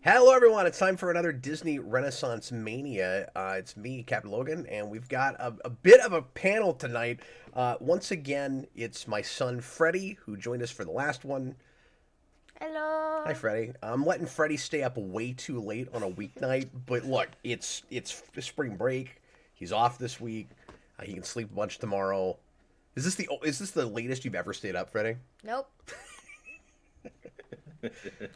Hello, everyone. It's time for another Disney Renaissance Mania. It's me, Captain Logan, and we've got a bit of a panel tonight. Once again, it's my son, Freddie, who joined us for the last one. Hi, Hello. Freddie. I'm letting Freddie stay up way too late on a weeknight, but look, it's spring break. He's off this week. He can sleep a bunch tomorrow. Is this the latest you've ever stayed up, Freddie? Nope.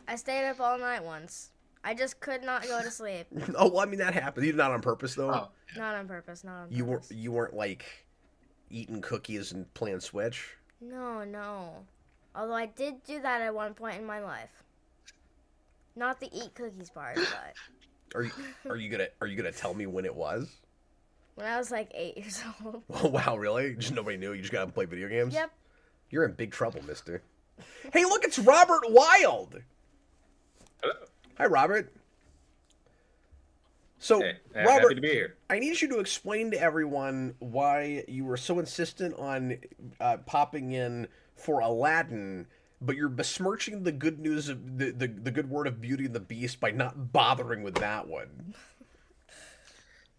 I stayed up all night once. I just could not go to sleep. Oh, well, I mean that happened. You did not on purpose, though. Oh, Not on purpose. Not on You weren't purpose. you weren't like eating cookies and playing Switch. No, no. Although I did do that at one point in my life. Not the eat cookies part, but Are you gonna tell me when it was? when I was like 8 years old. Oh wow, really? Just nobody knew. You just gotta play video games. Yep. You're in big trouble, Mister. Hey, look, it's Robert Wild. hello. Hi, Robert. So, Hey, Robert, happy to be here. I need you to explain to everyone why you were so insistent on popping in for Aladdin, but you're besmirching the good news of the good word of Beauty and the Beast by not bothering with that one.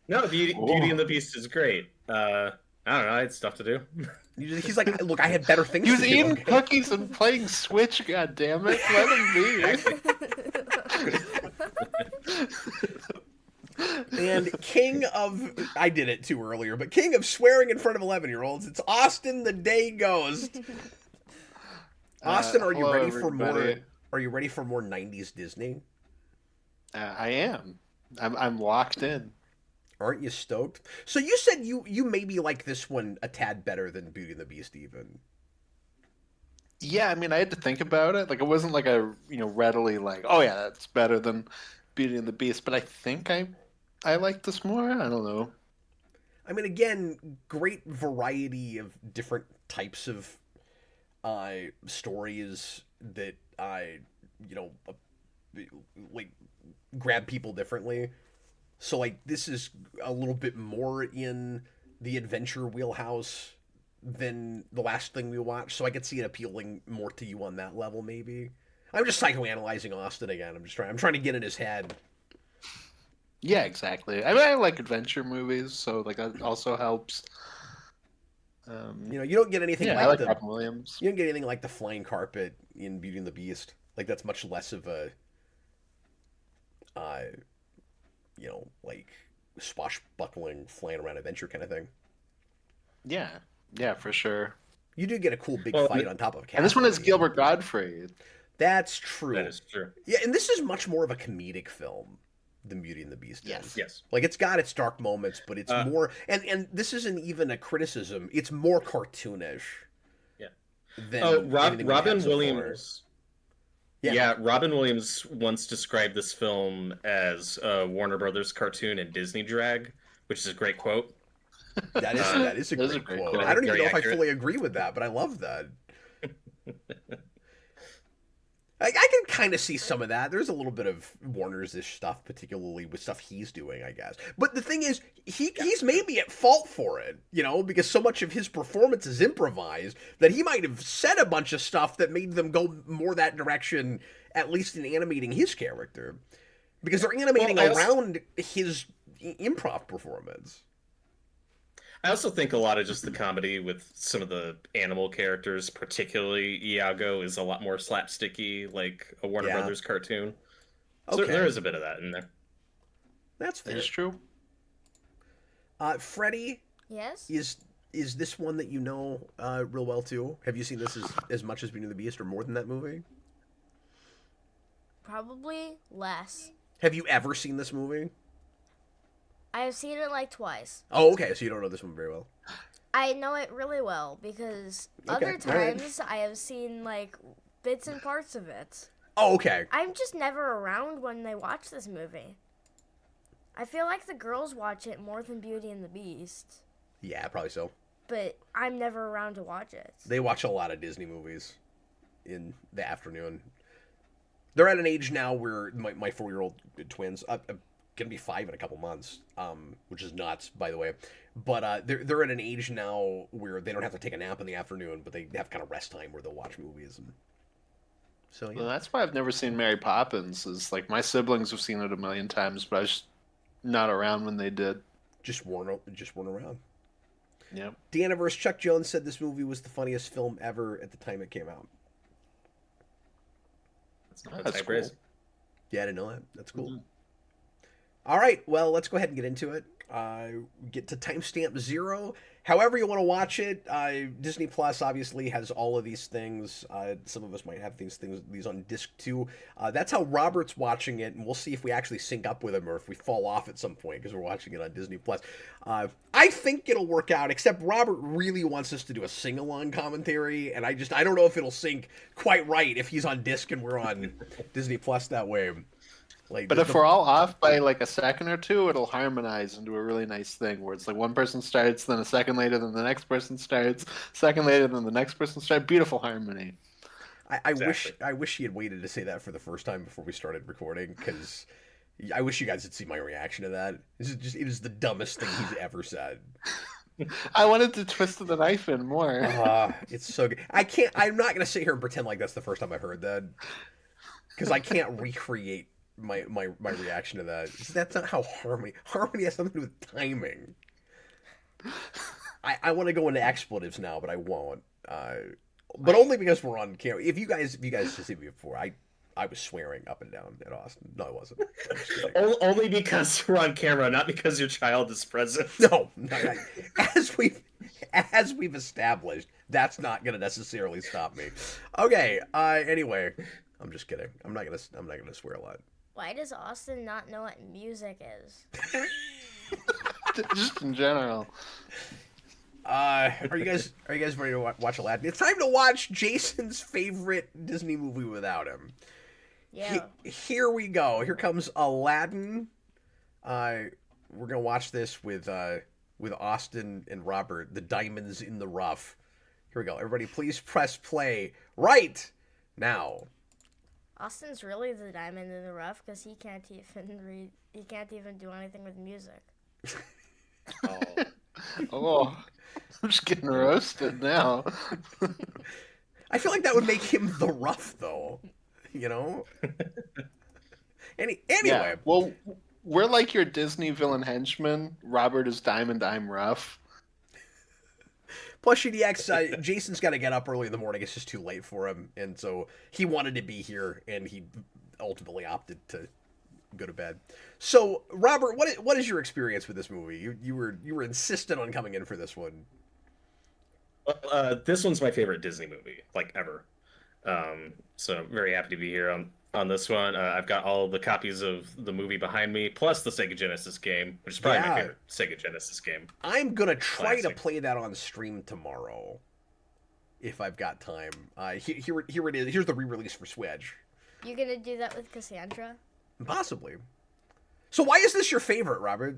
No, Beauty and the Beast is great. I don't know, I had stuff to do. He's like, look, I had better things He was to do. eating Okay? cookies and playing Switch, god damn it. Let him And king of, I did it too earlier, but king of swearing in front of 11-year-olds, it's Austin the Day Ghost. Austin, are you hello, ready for more? everybody. Are you ready for more 90s Disney? I am. I'm locked in. Aren't you stoked? So you said you maybe like this one a tad better than Beauty and the Beast even. Yeah, I mean, I had to think about it. Like, it wasn't like readily like, oh yeah, that's better than Beauty and the Beast. But I think I like this more. I don't know. I mean, again, great variety of different types of stories that you know uh, like grab people differently. So like this is a little bit more in the adventure wheelhouse than the last thing we watched. So I could see it appealing more to you on that level, maybe. I'm just psychoanalyzing Austin again. I'm trying to get in his head. Yeah, exactly. I mean, I like adventure movies, so like that also helps. You know, you don't get anything Yeah, I like like the Robin Williams. you don't get anything like the flying carpet in Beauty and the Beast. Like that's much less of a uh like swashbuckling flying around adventure kind of thing. Yeah, yeah, for sure. You do get a cool big Well, fight on top of a castle. And this one is at the end. Gilbert Godfrey. That's true. That is true. Yeah, and this is much more of a comedic film than Beauty and the Beast Yes. is. Yes. Like it's got its dark moments, but it's Uh, more and this isn't even a criticism. It's more cartoonish Yeah. than Oh, anything we've had Robin so far. Williams. Yeah. Yeah, Robin Williams once described this film as a Warner Brothers cartoon and Disney drag, which is a great quote. That is a That is great a great quote. quote. I don't even Very know if I accurate. fully agree with that, but I love that. I can kind of see some of that. There's a little bit of Warner's-ish stuff, particularly with stuff he's doing, I guess. But the thing is, he's maybe at fault for it, you know, because so much of his performance is improvised that he might have said a bunch of stuff that made them go more that direction, at least in animating his character. Because they're animating Well, around his improv performance. I also think a lot of just the comedy with some of the animal characters, particularly Iago, is a lot more slapsticky, like a Warner Yeah. Brothers cartoon. So Okay. there is a bit of that in there. That's That fair. is true. Freddy, Yes. is this one that you know real well too? Have you seen this as much as Beauty and the Beast or more than that movie? Probably less. Have you ever seen this movie? I have seen it like twice. Oh, okay, so you don't know this one very well. I know it really well because Okay, other all right. times I have seen like bits and parts of it. Oh, okay. I'm just never around when they watch this movie. I feel like the girls watch it more than Beauty and the Beast, Yeah, probably so. but I'm never around to watch it. They watch a lot of Disney movies in the afternoon. They're at an age now where my 4-year-old twins, gonna be 5 in a couple months, which is nuts, by the way. But they're at an age now where they don't have to take a nap in the afternoon, but they have kind of rest time where they'll watch movies. And So Well, yeah, that's why I've never seen Mary Poppins. Is like my siblings have seen it a million times, but I was not around when they did. just weren't around. Yep. Deanna vs. Chuck Jones said this movie was the funniest film ever at the time it came out. That's high cool. praise. Yeah, I didn't know that. That's cool. Mm-hmm. All right, well, let's go ahead and get into it. Get to timestamp 0. However you want to watch it, Disney Plus obviously has all of these things. Some of us might have these on disc too. That's how Robert's watching it, and we'll see if we actually sync up with him or if we fall off at some point because we're watching it on Disney Plus. I think it'll work out, except Robert really wants us to do a sing-along commentary, and I don't know if it'll sync quite right if he's on disc and we're on Disney Plus that way. Like, But if we're all off by like a second or two, it'll harmonize into a really nice thing where it's like one person starts, then a second later, then the next person starts, second later, then the next person starts. Beautiful harmony. I Exactly. wish he had waited to say that for the first time before we started recording, because I wish you guys had seen my reaction to that. It is the dumbest thing he's ever said. I wanted to twist the knife in more. It's so good. I'm not gonna sit here and pretend like that's the first time I heard that, because I can't recreate my reaction to that. That's not how harmony has something to do with timing. I want to go into expletives now, but I won't. But only because we're on camera. If you guys just see me before, I was swearing up and down at Austin. No, I wasn't. I'm just kidding. Only because we're on camera, not because your child is present. No, as we've established, that's not gonna necessarily stop me. Okay. Anyway, I'm just kidding. I'm not gonna swear a lot. Why does Austin not know what music is? Just in general. Are you guys ready to watch Aladdin? It's time to watch Jason's favorite Disney movie without him. Yeah. Here we go. Here comes Aladdin. We're gonna watch this with Austin and Robert, the diamonds in the rough. Here we go. Everybody, please press play right now. Austin's really the diamond in the rough because he can't even read. He can't even do anything with music. Oh. Oh, I'm just getting roasted now. I feel like that would make him the rough, though. You know. Anyway. Yeah. Well, we're like your Disney villain henchman. Robert is Diamond, I'm Rough. Plus, GDX, Jason's got to get up early in the morning. It's just too late for him, and so he wanted to be here, and he ultimately opted to go to bed. So, Robert, what is your experience with this movie? You were insistent on coming in for this one. This one's my favorite Disney movie, like ever. So I'm very happy to be here on this one. I've got all the copies of the movie behind me, plus the Sega Genesis game, which is probably my favorite Sega Genesis game. I'm gonna try to Classic. play that on stream tomorrow, if I've got time. Here it is. Here's the re-release for Switch. You gonna do that with Cassandra? Possibly. So why is this your favorite, Robert?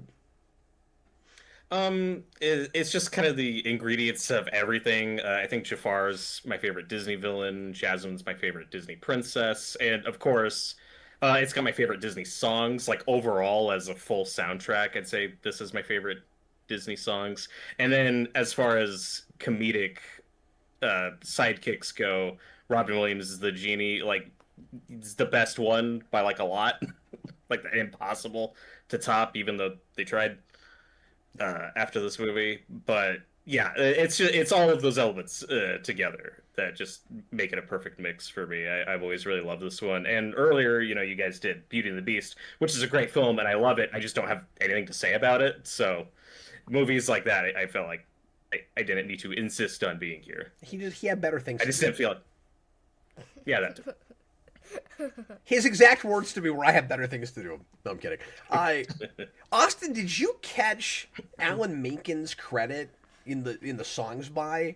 It's just kind of the ingredients of everything. I think Jafar's my favorite Disney villain. Jasmine's my favorite Disney princess, and of course, it's got my favorite Disney songs. Like overall, as a full soundtrack, I'd say this is my favorite Disney songs. And then as far as comedic sidekicks go, Robin Williams is the genie. Like, it's the best one by like a lot. Like impossible to top, even though they tried. After this movie, but yeah, it's all of those elements together that just make it a perfect mix for me. I've always really loved this one, and earlier, you guys did Beauty and the Beast, which is a great film, and I love it. I just don't have anything to say about it. So, movies like that, I felt like I didn't need to insist on being here. He had better things. I just didn't feel it. Yeah, that. His exact words to me were, "I have better things to do." No, I'm kidding. Austin, did you catch Alan Menken's credit in the songs by?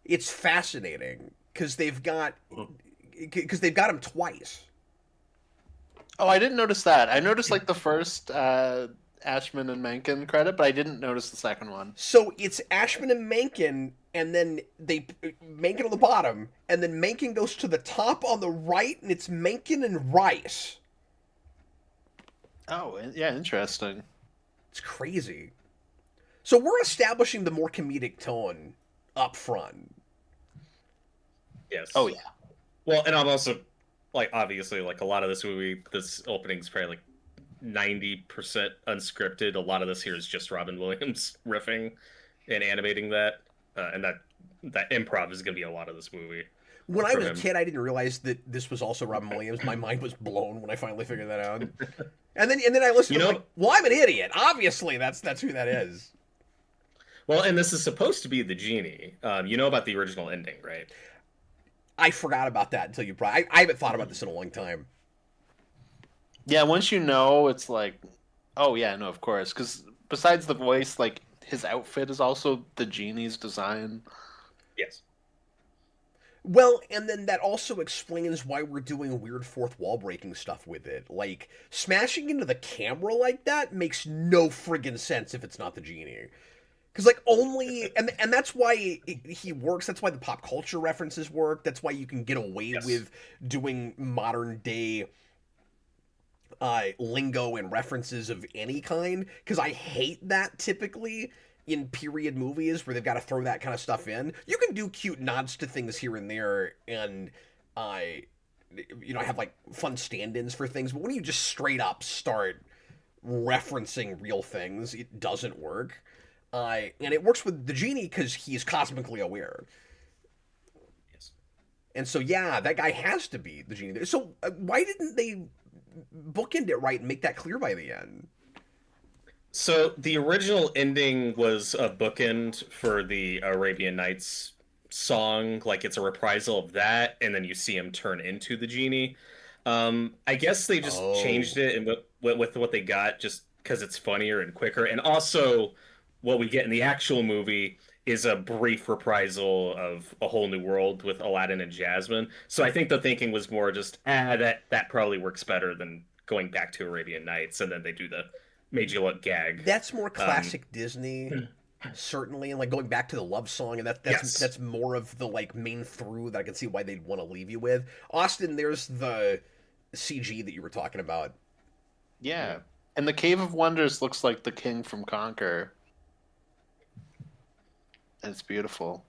It's fascinating because they've got him twice. Oh, I didn't notice that. I noticed like the first Ashman and Menken credit, but I didn't notice the second one. So it's Ashman and Menken, and then Menken on the bottom, and then Menken goes to the top on the right, and it's Menken and Rice. Oh, yeah, interesting. It's crazy. So we're establishing the more comedic tone up front. Yes. Oh, yeah. Well, and I'm also like obviously like a lot of this opening's probably like 90% unscripted. A lot of this here is just Robin Williams riffing and animating that, and that improv is going to be a lot of this movie When I from was a him. kid, I didn't realize that this was also Robin Williams. My mind was blown when I finally figured that out. And then I listened You to know, like, well, I'm an idiot. Obviously, that's who that is. well, and this is supposed to be the genie. You know about the original ending, right? I forgot about that until you brought. I haven't thought about this in a long time. Yeah, once you know, it's like, oh yeah, no, of course. Because besides the voice, like his outfit is also the genie's design. Yes. Well, and then that also explains why we're doing weird fourth wall breaking stuff with it. Like smashing into the camera like that makes no friggin' sense if it's not the genie. Because like only and that's why he works. That's why the pop culture references work. That's why you can get away Yes. with doing modern day lingo and references of any kind. Because I hate that typically in period movies where they've got to throw that kind of stuff in. You can do cute nods to things here and there, and have like fun stand-ins for things. But when you just straight up start referencing real things, it doesn't work. And it works with the genie because he's cosmically aware. Yes. And so, yeah, that guy has to be the genie. So, why didn't they bookend it right and make that clear by the end? So the original ending was a bookend for the Arabian Nights song, like it's a reprisal of that, and then you see him turn into the genie. I guess they just changed it and went with what they got, just because it's funnier and quicker. And also, what we get in the actual movie is a brief reprisal of A Whole New World with Aladdin and Jasmine. So I think the thinking was more just, that probably works better than going back to Arabian Nights, and then they do the made you look gag. That's more classic Disney, certainly, and like going back to the love song, and that's more of the like main through that I can see why they'd want to leave you with. Austin, there's the CG that you were talking about. Yeah. And the Cave of Wonders looks like the king from Conquer. And it's beautiful.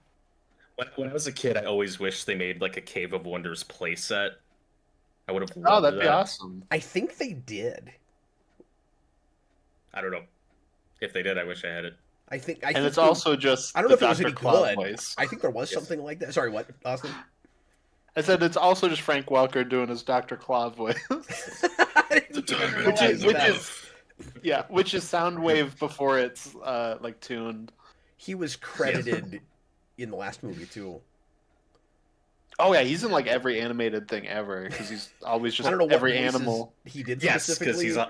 When I was a kid, I always wished they made like a Cave of Wonders playset. I would have loved Oh, that'd be that. awesome. I think they did. I don't know. If they did, I wish I had it. I think And it's also just I don't know if the it was Dr. any Claw good. voice. I think there was Yes. something like that. Sorry, what, Austin? I said it's also just Frank Welker doing his Dr. Claw voice. I didn't even which realize is that. which is Soundwave before it's like tuned. He was credited in the last movie too. Oh yeah, he's in like every animated thing ever because he's always just I don't know what every voices animal. he did Yes, specifically because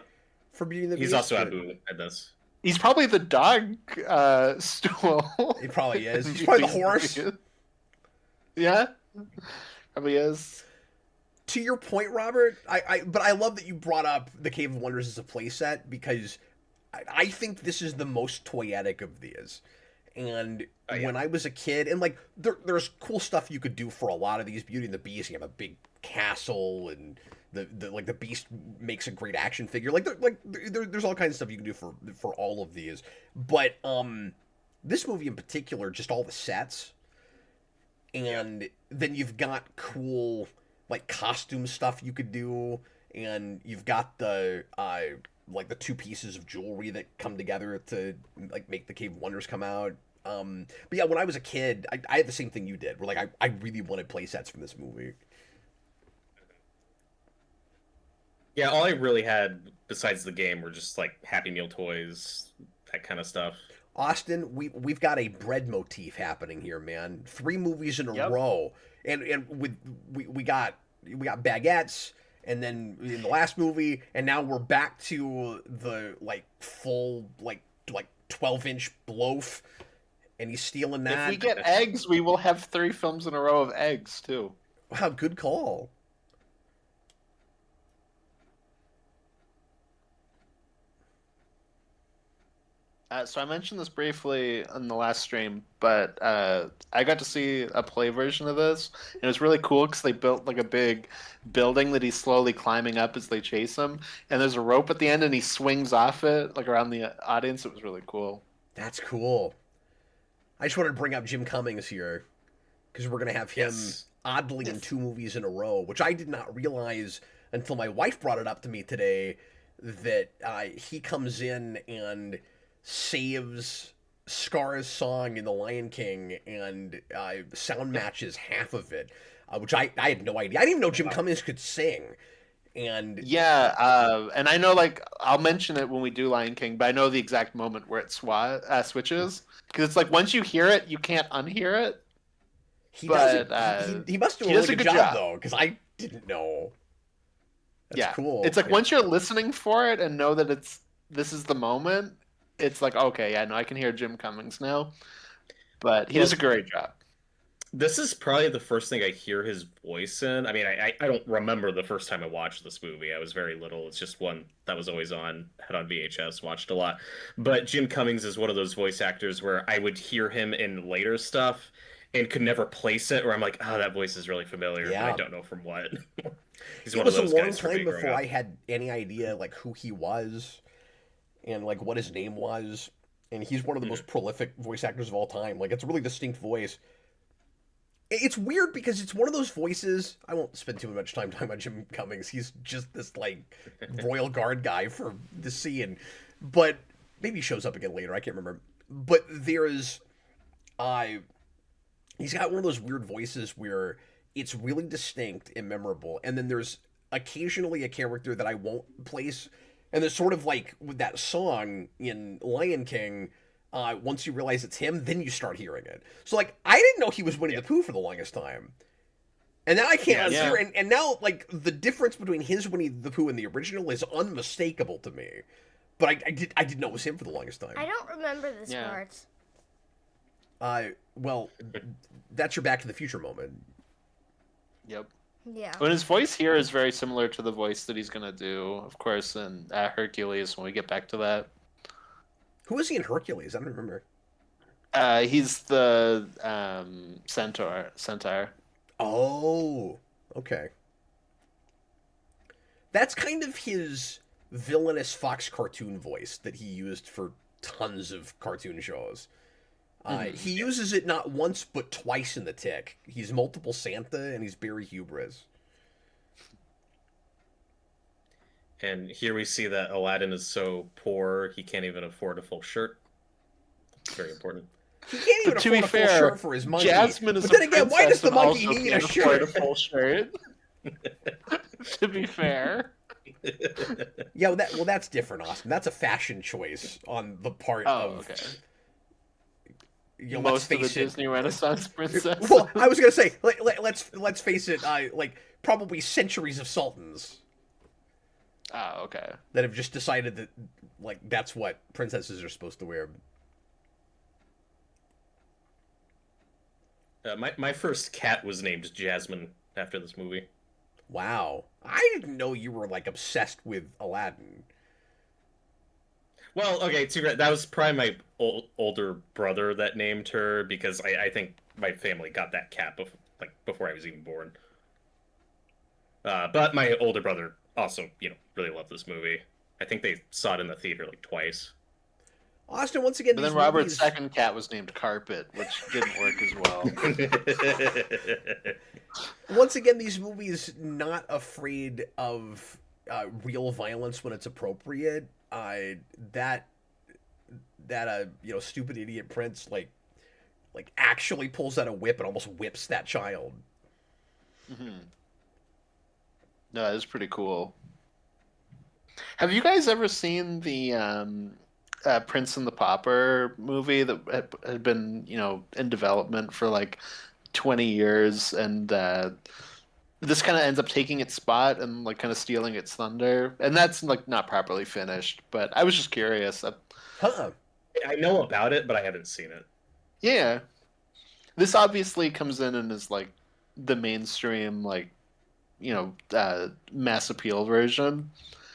for Beauty and the he's Beast. also but Abu at this. He's probably the dog stool. He probably is. He's probably the horse. Yeah, probably is. To your point, Robert, but I love that you brought up the Cave of Wonders as a playset because I think this is the most toyetic of these. And when I was a kid, and like there's cool stuff you could do for a lot of these. Beauty and the Beast, you have a big castle, and the Beast makes a great action figure. There's all kinds of stuff you can do for all of these. But this movie in particular, just all the sets, and then you've got cool like costume stuff you could do, and you've got the like the two pieces of jewelry that come together to like make the Cave of Wonders come out. But yeah, when I was a kid, I had the same thing you did. Where like I really wanted play sets from this movie. Yeah, all I really had besides the game were just like Happy Meal toys, that kind of stuff. Austin, we've got a bread motif happening here, man. 3 movies in a Yep. row, and we got baguettes, and then in the last movie, and now we're back to the like full like 12-inch loaf, and he's stealing that. If we get eggs, we will have 3 films in a row of eggs too. Wow, good call. So I mentioned this briefly on the last stream, but I got to see a play version of this, and it was really cool because they built like a big building that he's slowly climbing up as they chase him, and there's a rope at the end, and he swings off it like around the audience. It was really cool. That's cool. I just wanted to bring up Jim Cummings here because we're gonna have him Yes. oddly in 2 movies in a row, which I did not realize until my wife brought it up to me today, that he comes in and saves Scar's song in The Lion King and sound matches half of it, which I had no idea. I didn't even know Jim Cummings could sing. And Yeah, and I know, like, I'll mention it when we do Lion King, but I know the exact moment where it switches, because it's like once you hear it, you can't unhear it. he But does he must do a he really does a good good job job. though, because I didn't know. That's Yeah, cool. it's like once you're listening for it and know that this is the moment, it's like, okay, yeah, no, I can hear Jim Cummings now. But he does a great job. This is probably the first thing I hear his voice in. I mean, I don't remember the first time I watched this movie. I was very little. It's just one that was always on, had on VHS, watched a lot. But Jim Cummings is one of those voice actors where I would hear him in later stuff and could never place it, where I'm like, oh, that voice is really familiar, but I don't know from what. He's It one of was a those long guys for me time growing before up. I had any idea like who he was and like what his name was. And he's one of the most prolific voice actors of all time. Like it's a really distinct voice. It's weird because it's one of those voices. I won't spend too much time talking about Jim Cummings. He's just this like royal guard guy for the scene, but maybe he shows up again later. I can't remember. But there's, he's got one of those weird voices where it's really distinct and memorable, and then there's occasionally a character that I won't place, and there's sort of like with that song in Lion King. Once you realize it's him, then you start hearing it. So, like, I didn't know he was Winnie the Pooh for the longest time. And now I can't unshear it. And now, like, the difference between his Winnie the Pooh and the original is unmistakable to me. But I didn't know it was him for the longest time. I don't remember this part. Well, that's your Back to the Future moment. Yep. Yeah. When his voice here is very similar to the voice that he's going to do, of course, in Hercules, when we get back to that. Who is he in Hercules? I don't remember. He's the centaur. Oh, okay. That's kind of his villainous Fox cartoon voice that he used for tons of cartoon shows. He uses it not once but twice in The Tick. He's multiple Santa and he's Barry Hubris. And here we see that Aladdin is so poor he can't even afford a full shirt. It's very important. He can't even afford a full shirt for his monkey. Jasmine is but then again, why does the monkey need a shirt? A full shirt. To be fair. Yeah, well, that's different, Austin. That's a fashion choice on the part of. Okay. You know, Most let's face of the Disney Renaissance princess. Well, I was gonna say, let's face it. Like probably centuries of sultans. Oh, okay. That have just decided that, like, that's what princesses are supposed to wear. My first cat was named Jasmine after this movie. Wow, I didn't know you were like obsessed with Aladdin. Well, okay, that was probably my older brother that named her, because I think my family got that cat before I was even born. But my older brother also, really loved this movie. I think they saw it in the theater like twice. Austin, once again, but then Robert's second cat was named Carpet, which didn't work as well. Once again, these movies not afraid of real violence when it's appropriate. That stupid idiot prince like actually pulls out a whip and almost whips that child. Mm-hmm. No, that is pretty cool. Have you guys ever seen the Prince and the Pauper movie that had been, in development for like 20 years, and this kind of ends up taking its spot and like kind of stealing its thunder, and that's like not properly finished. But I was just curious. I know about it, but I haven't seen it. Yeah, this obviously comes in and is like the mainstream, like mass appeal version,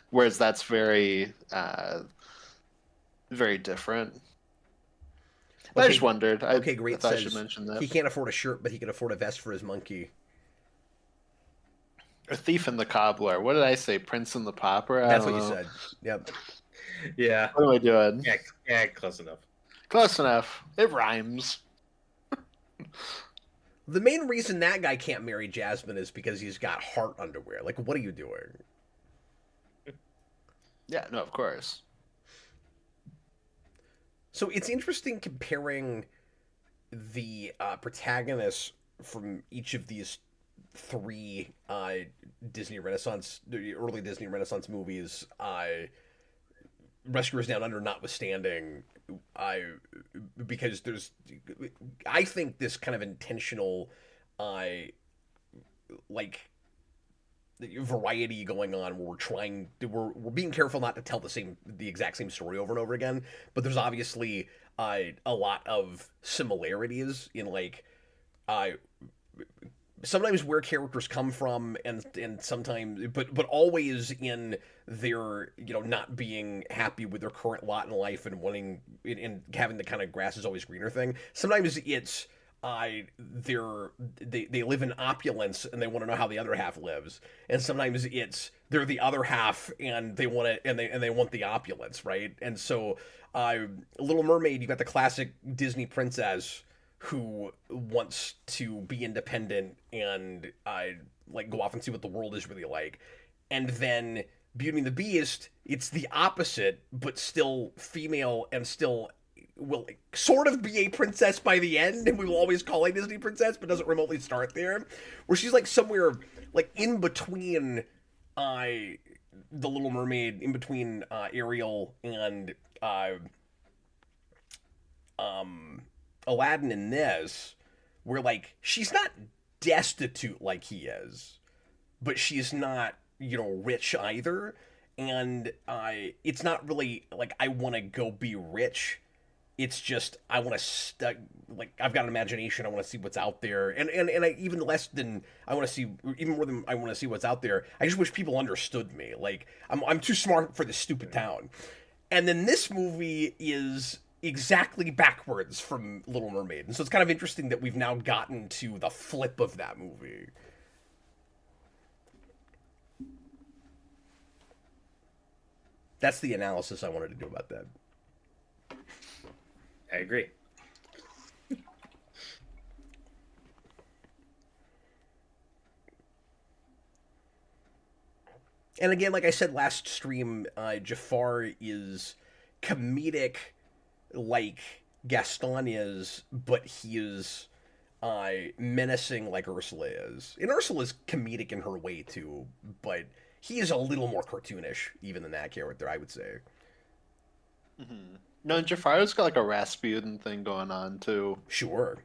whereas that's very very different. Okay, I just wondered. Okay, great. I thought I should mention that. He can't afford a shirt, but he can afford a vest for his monkey. A Thief and the Cobbler. What did I say? Prince and the Pauper? That's what you said. Yep. Yeah. What am I doing? Yeah, close enough. Close enough. It rhymes. The main reason that guy can't marry Jasmine is because he's got heart underwear. Like, what are you doing? Yeah, no, of course. So it's interesting comparing the protagonists from each of these three Disney Renaissance, the early Disney Renaissance movies, Rescuers Down Under notwithstanding, I because I think this kind of intentional, like variety going on where we're being careful not to tell the exact same story over and over again, but there's obviously a lot of similarities in like uh sometimes where characters come from and sometimes but always in their not being happy with their current lot in life and wanting and having the kind of grass is always greener thing. Sometimes it's they live in opulence and they want to know how the other half lives, and sometimes it's they're the other half and they want it and they want the opulence, right? And so Little Mermaid, you got the classic Disney princess who wants to be independent and like go off and see what the world is really like. And then Beauty and the Beast, it's the opposite, but still female and still will sort of be a princess by the end, and we will always call a Disney princess, but doesn't remotely start there. Where she's like somewhere like in between the Little Mermaid, in between Ariel and Aladdin in this, where like she's not destitute like he is, but she's not rich either, and it's not really like I want to go be rich. It's just I want to like I've got an imagination. I want to see what's out there, and I, even less than I want to see, even more than I want to see what's out there. I just wish people understood me. Like I'm too smart for this stupid town. And then this movie is exactly backwards from Little Mermaid, and so it's kind of interesting that we've now gotten to the flip of that movie. That's the analysis I wanted to do about that. I agree. And again, like I said last stream, Jafar is comedic like Gaston is, but he is menacing like Ursula is. And Ursula's comedic in her way too, but he is a little more cartoonish even than that character, I would say. Mm-hmm. No, Jafar's got like a Rasputin thing going on too. Sure.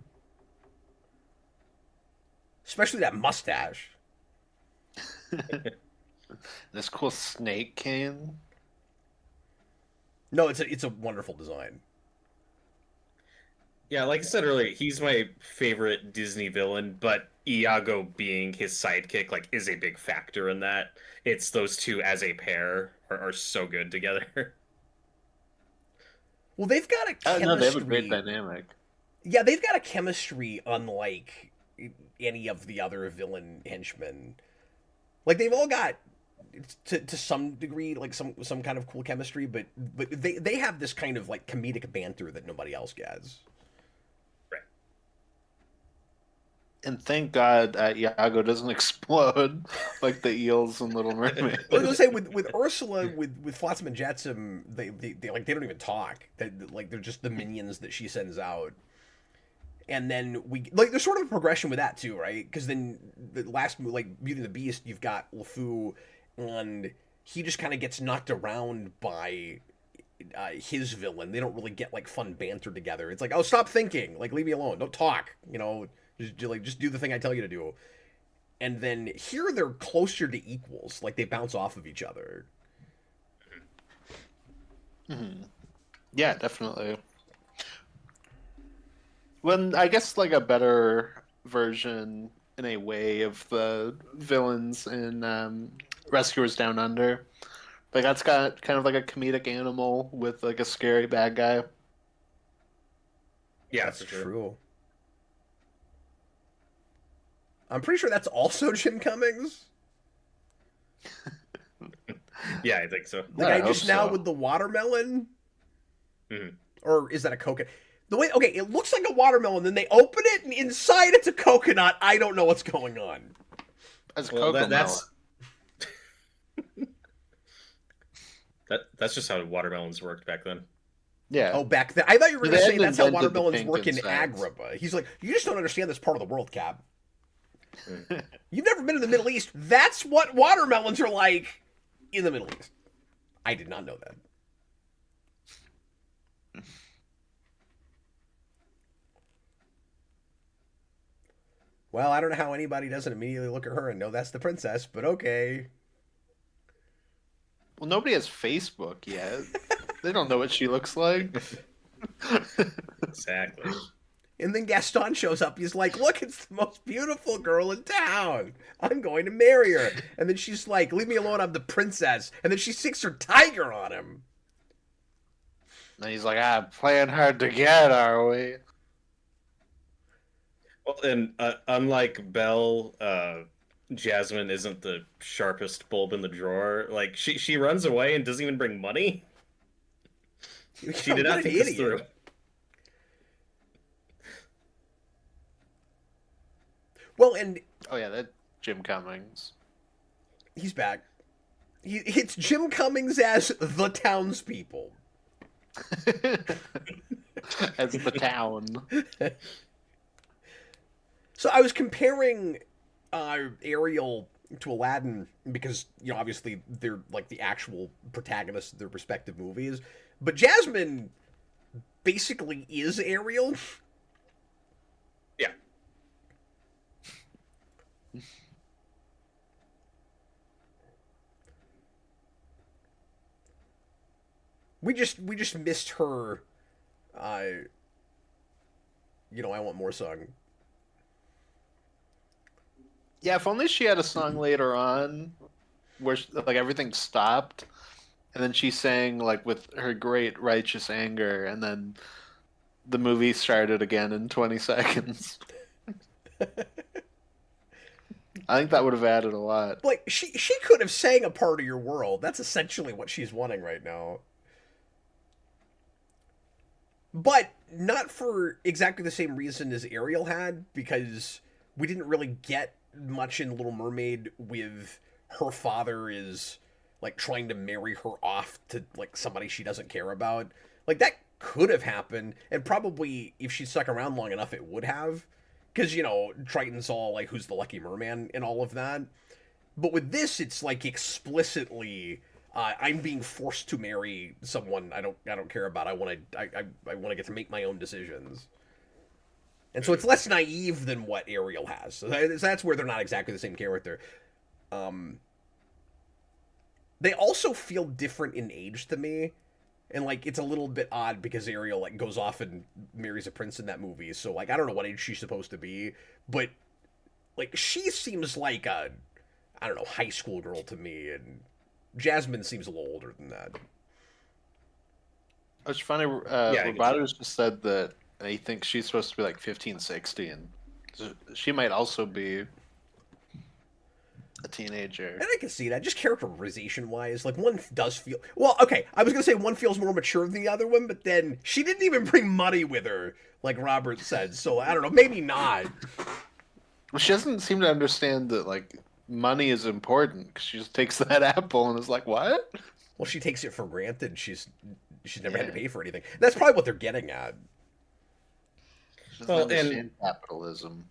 Especially that mustache. This cool snake cane. No, it's a wonderful design. Yeah, like I said earlier, he's my favorite Disney villain, but Iago being his sidekick like is a big factor in that. It's those two as a pair are so good together. Well, they've got a chemistry. No, they have a great dynamic. Yeah, they've got a chemistry unlike any of the other villain henchmen. Like they've all got to some degree like some kind of cool chemistry, but they have this kind of like comedic banter that nobody else gets. Right. And thank God Iago doesn't explode like the eels in Little Mermaid. I was gonna say with Ursula, with Flotsam and Jetsam, they like they don't even talk. They're just the minions that she sends out. And then there's sort of a progression with that too, right? Because then the last like Beauty and the Beast, you've got LeFou, and he just kind of gets knocked around by his villain. They don't really get like fun banter together. It's like, oh, stop thinking, like leave me alone, don't talk, just do the thing I tell you to do. And then here they're closer to equals, like they bounce off of each other. Mm-hmm. Yeah, definitely. When I guess like a better version in a way of the villains in Rescuers Down Under, like that's got kind of like a comedic animal with like a scary bad guy. Yeah, that's true. I'm pretty sure that's also Jim Cummings. Yeah, I think so. The guy just now with the watermelon? Mm-hmm. Or is that a coconut? The way, okay, it looks like a watermelon, then they open it, and inside it's a coconut. I don't know what's going on. As Well, cocoa that's just how watermelons worked back then. Yeah. Oh, back then. I thought you were They going to say hadn't that's how invented the watermelons pink work in insides. Agrabah. He's like, you just don't understand this part of the world, Cap. You've never been to the Middle East. That's what watermelons are like in the Middle East. I did not know that. Well, I don't know how anybody doesn't immediately look at her and know that's the princess, but okay. Well, nobody has Facebook yet. They don't know what she looks like. Exactly. And then Gaston shows up. He's like, look, it's the most beautiful girl in town. I'm going to marry her. And then she's like, leave me alone, I'm the princess. And then she sticks her tiger on him. And he's like, playing hard to get, are we? Well, and unlike Belle, Jasmine isn't the sharpest bulb in the drawer. Like she runs away and doesn't even bring money. She did not think this through. Well, and Oh yeah, that Jim Cummings. he's back. It's Jim Cummings as the townspeople. As the town. So I was comparing Ariel to Aladdin because, you know, obviously they're like the actual protagonists of their respective movies. But Jasmine basically is Ariel. Yeah. We just missed her. You know, I Want More song. Yeah, if only she had a song later on where like everything stopped, and then she sang like with her great righteous anger, and then the movie started again in 20 seconds. I think that would have added a lot. Like she could have sang a part of your world. That's essentially what she's wanting right now. But not for exactly the same reason as Ariel had, because we didn't really get much in Little Mermaid with her father is like trying to marry her off to like somebody she doesn't care about. Like that could have happened, and probably if she stuck around long enough it would have, because, you know, Triton's all like who's the lucky merman and all of that. But with this it's like explicitly I'm being forced to marry someone I don't care about. I want to get to make my own decisions. And so it's less naive than what Ariel has. So that's where they're not exactly the same character. They also feel different in age to me. And, like, it's a little bit odd because Ariel, like, goes off and marries a prince in that movie. So, like, I don't know what age she's supposed to be. But, like, she seems like a, I don't know, high school girl to me. And Jasmine seems a little older than that. It's funny, Roboto's just said that he thinks she's supposed to be like 15, 16. So she might also be a teenager. And I can see that, just characterization-wise. Like, one does feel... Well, okay, I was going to say one feels more mature than the other one, but then she didn't even bring money with her, like Robert said. So, I don't know, maybe not. Well, she doesn't seem to understand that, like, money is important, 'cause she just takes that apple and is like, what? Well, she takes it for granted. She's never had to pay for anything. That's probably what they're getting at. She doesn't understand capitalism.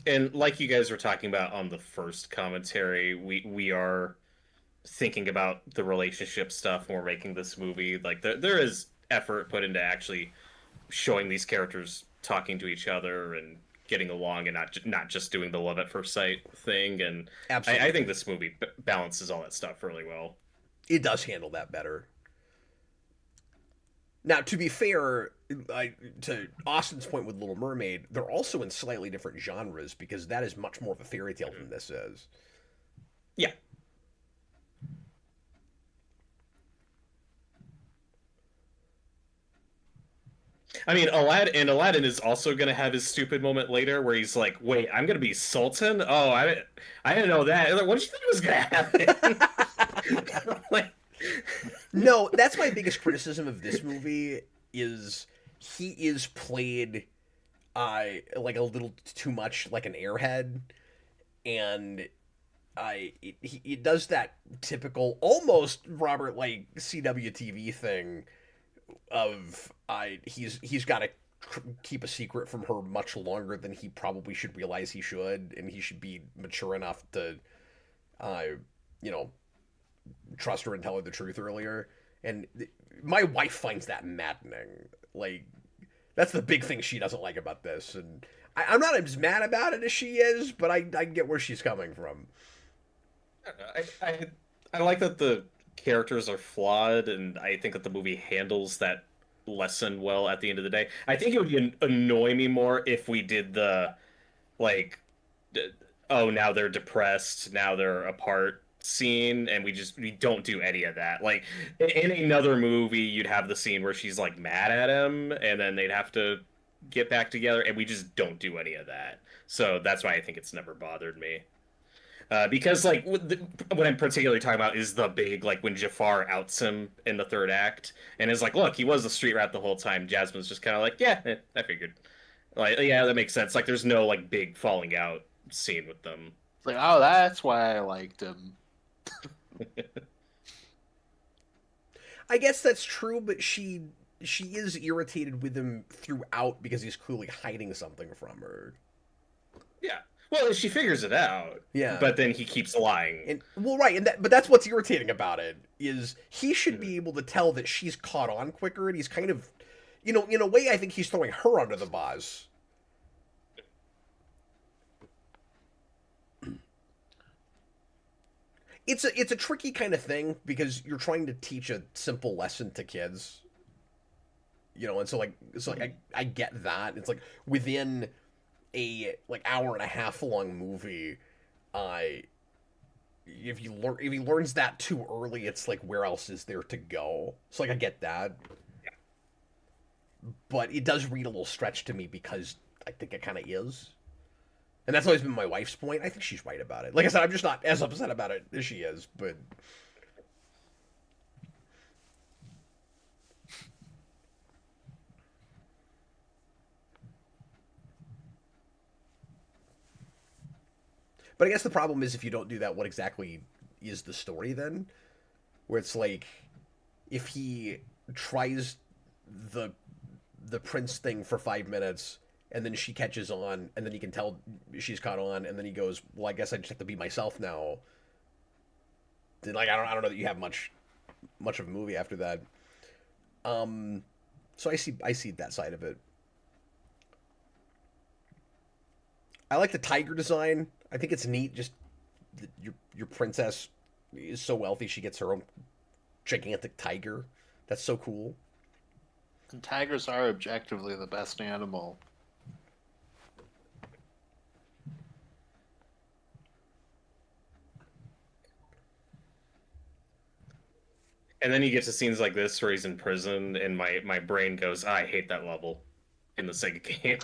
And like you guys were talking about on the first commentary, we are thinking about the relationship stuff when we're making this movie. Like there is effort put into actually showing these characters talking to each other and getting along, and not just doing the love at first sight thing. And Absolutely. I think this movie balances all that stuff really well. It does handle that better. Now, to be fair, to Austin's point with Little Mermaid, they're also in slightly different genres because that is much more of a fairy tale than this is. Yeah. I mean, Aladdin is also going to have his stupid moment later where he's like, wait, I'm going to be Sultan? Oh, I didn't know that. Like, what did you think was going to happen? Like... No, that's my biggest criticism of this movie is he is played like a little too much like an airhead, and it does that typical almost Robert like CWTV thing of he's got to keep a secret from her much longer than he probably should realize he should, and he should be mature enough to uh you know trust her and tell her the truth earlier. And my wife finds that maddening. Like, that's the big thing she doesn't like about this, and I'm not as mad about it as she is, but I get where she's coming from. I like that the characters are flawed, and I think that the movie handles that lesson well at the end of the day. I think it would annoy me more if we did the like, oh, now they're depressed, now they're apart scene, and we don't do any of that. Like in another movie, you'd have the scene where she's like mad at him, and then they'd have to get back together, and we just don't do any of that. So that's why I think it's never bothered me. Because like what I'm particularly talking about is the big like when Jafar outs him in the third act and is like, look, he was a street rat the whole time. Jasmine's just kind of like, yeah, I figured. Like, yeah, that makes sense. Like, there's no like big falling out scene with them. It's like, oh, that's why I liked him. I guess that's true, but she is irritated with him throughout because he's clearly hiding something from her. Yeah. Well, she figures it out. Yeah. But then he keeps lying. And well, right, but that's what's irritating about it is he should be able to tell that she's caught on quicker, and he's kind of, in a way, I think he's throwing her under the bus. It's a tricky kind of thing because you're trying to teach a simple lesson to kids, and so I get that. It's like within a like hour and a half long movie, if he learns that too early, it's like where else is there to go? So like I get that, Yeah. But it does read a little stretched to me because I think it kind of is. And that's always been my wife's point. I think she's right about it. Like I said, I'm just not as upset about it as she is, but I guess the problem is if you don't do that, what exactly is the story then? Where it's like if he tries the prince thing for 5 minutes and then she catches on, and then he can tell she's caught on, and then he goes, "Well, I guess I just have to be myself now." Then, like, I don't know that you have much of a movie after that. So I see that side of it. I like the tiger design. I think it's neat. Just your princess is so wealthy she gets her own gigantic tiger. That's so cool. And tigers are objectively the best animal. And then you get to scenes like this where he's in prison, and my brain goes, I hate that level in the Sega game.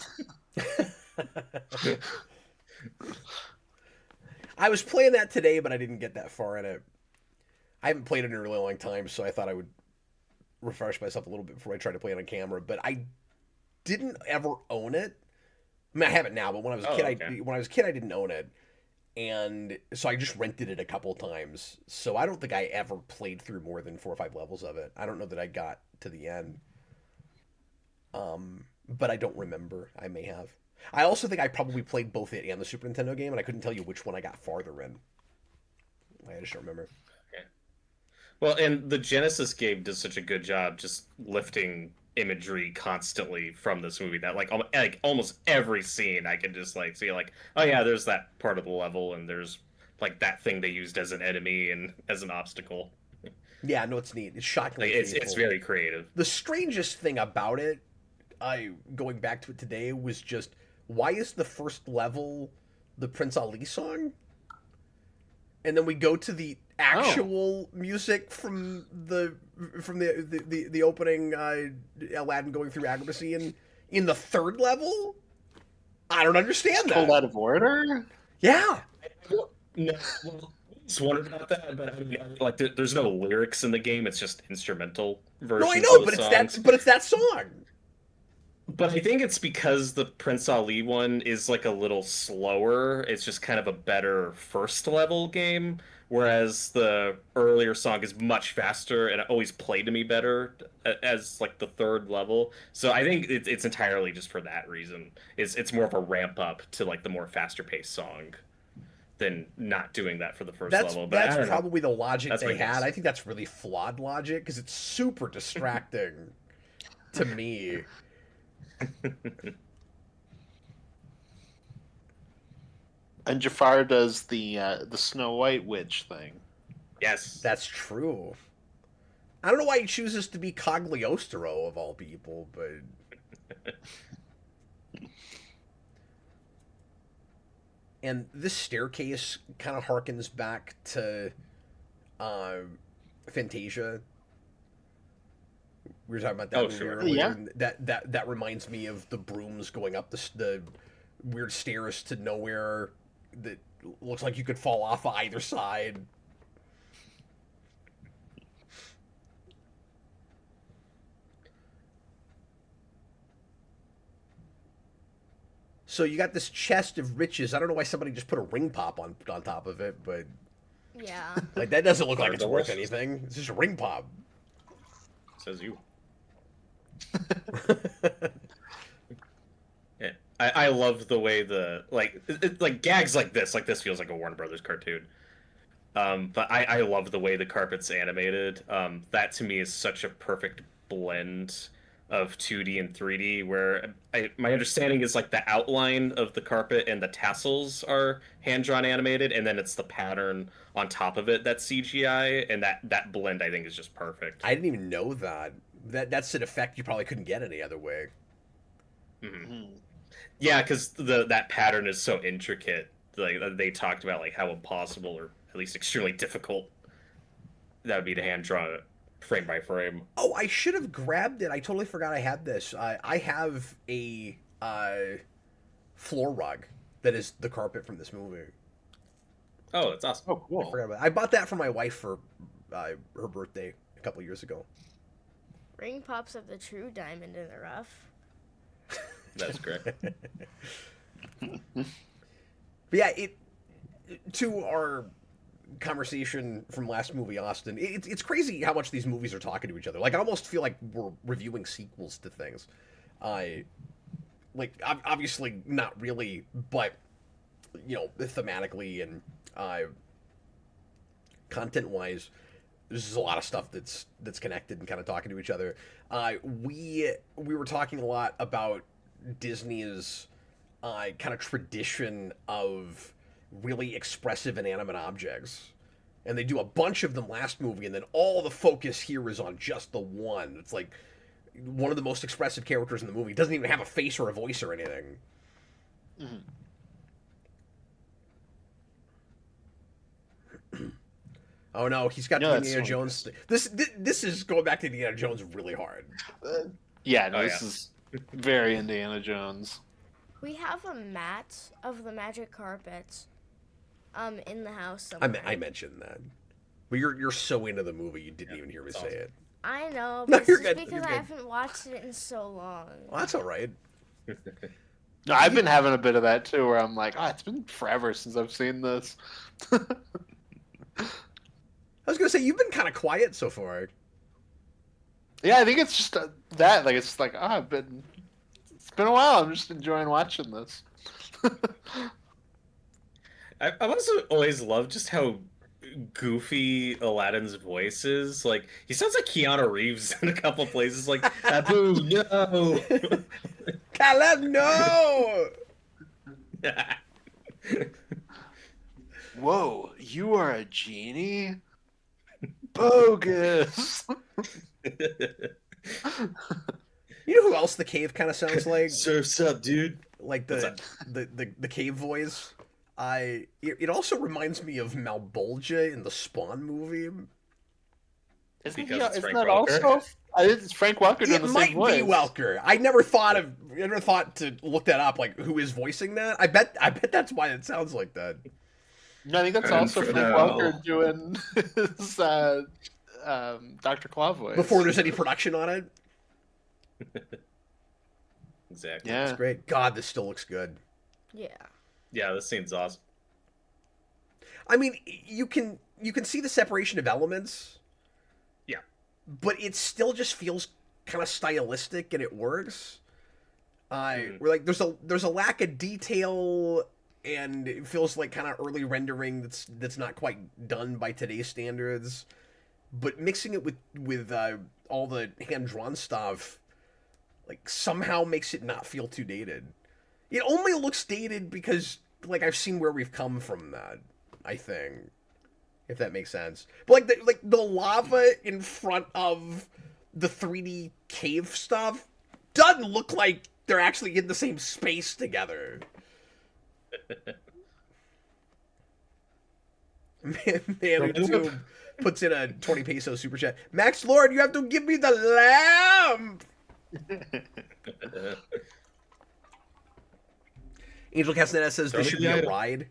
I was playing that today, but I didn't get that far in it. I haven't played it in a really long time, so I thought I would refresh myself a little bit before I tried to play it on camera. But I didn't ever own it. I mean, I have it now, but when I was a kid, I didn't own it, and so I just rented it a couple times. So I don't think I ever played through more than 4 or 5 levels of it. I don't know that I got to the end. But I don't remember. I may have. I also think I probably played both it and the Super Nintendo game, and I couldn't tell you which one I got farther in. I just don't remember. Okay. Well, and the Genesis game does such a good job just lifting imagery constantly from this movie that like almost every scene I can just like see like, oh yeah, there's that part of the level, and there's like that thing they used as an enemy and as an obstacle. Yeah, no, it's neat. It's shockingly like, it's very creative. The strangest thing about it, going back to it today, was just why is the first level the Prince Ali song? And then we go to the actual music from the opening Aladdin going through Agrabah in the third level. I don't understand that. Pulled out of order? Yeah. No, I just wondered about that, but I mean, like, there's no lyrics in the game; it's just instrumental versions. No, I know, of but the songs. it's that song. But I think it's because the Prince Ali one is like a little slower. It's just kind of a better first level game, whereas the earlier song is much faster and it always played to me better as like the third level. So I think it's entirely just for that reason. It's more of a ramp up to like the more faster paced song than not doing that for the first That's level. But I that's don't know. probably the logic That's my they had. guess. I think that's really flawed logic because it's super distracting to me. And Jafar does the Snow White witch thing. Yes. That's true. I don't know why he chooses to be Cogliostro of all people, but and this staircase kind of harkens back to uh, Fantasia. We were talking about that Oh, movie sure. earlier. Yeah. And that reminds me of the brooms going up the weird stairs to nowhere that looks like you could fall off of either side. So you got this chest of riches. I don't know why somebody just put a ring pop on top of it, but Yeah. like that doesn't look like it's worth Delicious. anything. It's just a ring pop. Says you. Yeah. I love the way the like gags like this feels like a Warner Brothers cartoon. But I love the way the carpet's animated. That to me is such a perfect blend of 2D and 3D. Where my understanding is like the outline of the carpet and the tassels are hand drawn animated, and then it's the pattern on top of it that's CGI, and that blend I think is just perfect. I didn't even know that. That's an effect you probably couldn't get any other way. Mhm. Hmm. Yeah, because that pattern is so intricate. Like they talked about like how impossible or at least extremely difficult that would be to hand draw it frame by frame. Oh, I should have grabbed it. I totally forgot I had this. I have a floor rug that is the carpet from this movie. Oh, it's awesome. Oh, I cool. forgot about it. I bought that for my wife for her birthday a couple years ago. Ring pops up the true diamond in the rough. That's great. But yeah, it to our conversation from last movie, Austin. It's crazy how much these movies are talking to each other. Like I almost feel like we're reviewing sequels to things. I obviously not really, but you know, thematically and content wise, there's a lot of stuff that's connected and kind of talking to each other. We were talking a lot about Disney's kind of tradition of really expressive inanimate objects. And they do a bunch of them last movie, and then all the focus here is on just the one. It's like one of the most expressive characters in the movie. It doesn't even have a face or a voice or anything. Mhm. Oh no, he's got No, the that's Indiana so Jones. This is going back to Indiana Jones really hard. Yeah, no, Oh, this yeah. is very Indiana Jones. We have a mat of the magic carpet in the house I, somewhere. I mentioned that, but you're so into the movie you didn't even hear me it's say awesome. it. I know, No, but you're it's just good, because you're I good. haven't watched it in so long. Well, that's all right. No, I've been having a bit of that too, where I'm like, oh, it's been forever since I've seen this. I was gonna say you've been kind of quiet so far. Yeah, I think it's just that. Like, it's like, oh, it's been a while. I'm just enjoying watching this. I've also always loved just how goofy Aladdin's voice is. Like he sounds like Keanu Reeves in a couple places. Like Abu, no. Caleb, no. Whoa, you are a genie? Bogus. You know who else the cave kind of sounds like? Surf's up, dude. Like What's the cave voice. It also reminds me of Malbolgia in the Spawn movie. Isn't, Because it's isn't Frank that Welker? also? I think it's Frank Welker doing It the might same voice. be Welker. I never thought to look that up. Like who is voicing that? I bet that's why it sounds like that. No, I think that's And also for Frank now- Welker doing his Dr. Claw voice. Before there's any production on it. Exactly. It's Yeah. great. God, this still looks good. Yeah. Yeah, this scene's awesome. I mean, you can see the separation of elements, Yeah. but it still just feels kind of stylistic and it works. We're like there's a lack of detail and it feels like kind of early rendering that's not quite done by today's standards. But mixing it with all the hand drawn stuff, like somehow makes it not feel too dated. It only looks dated because like I've seen where we've come from that. I think, if that makes sense. But like the lava in front of the 3D cave stuff doesn't look like they're actually in the same space together. Man who tube puts in a 20 peso super chat. Max Lord, you have to give me the lamp. Angel Castaneda says this should be a ride.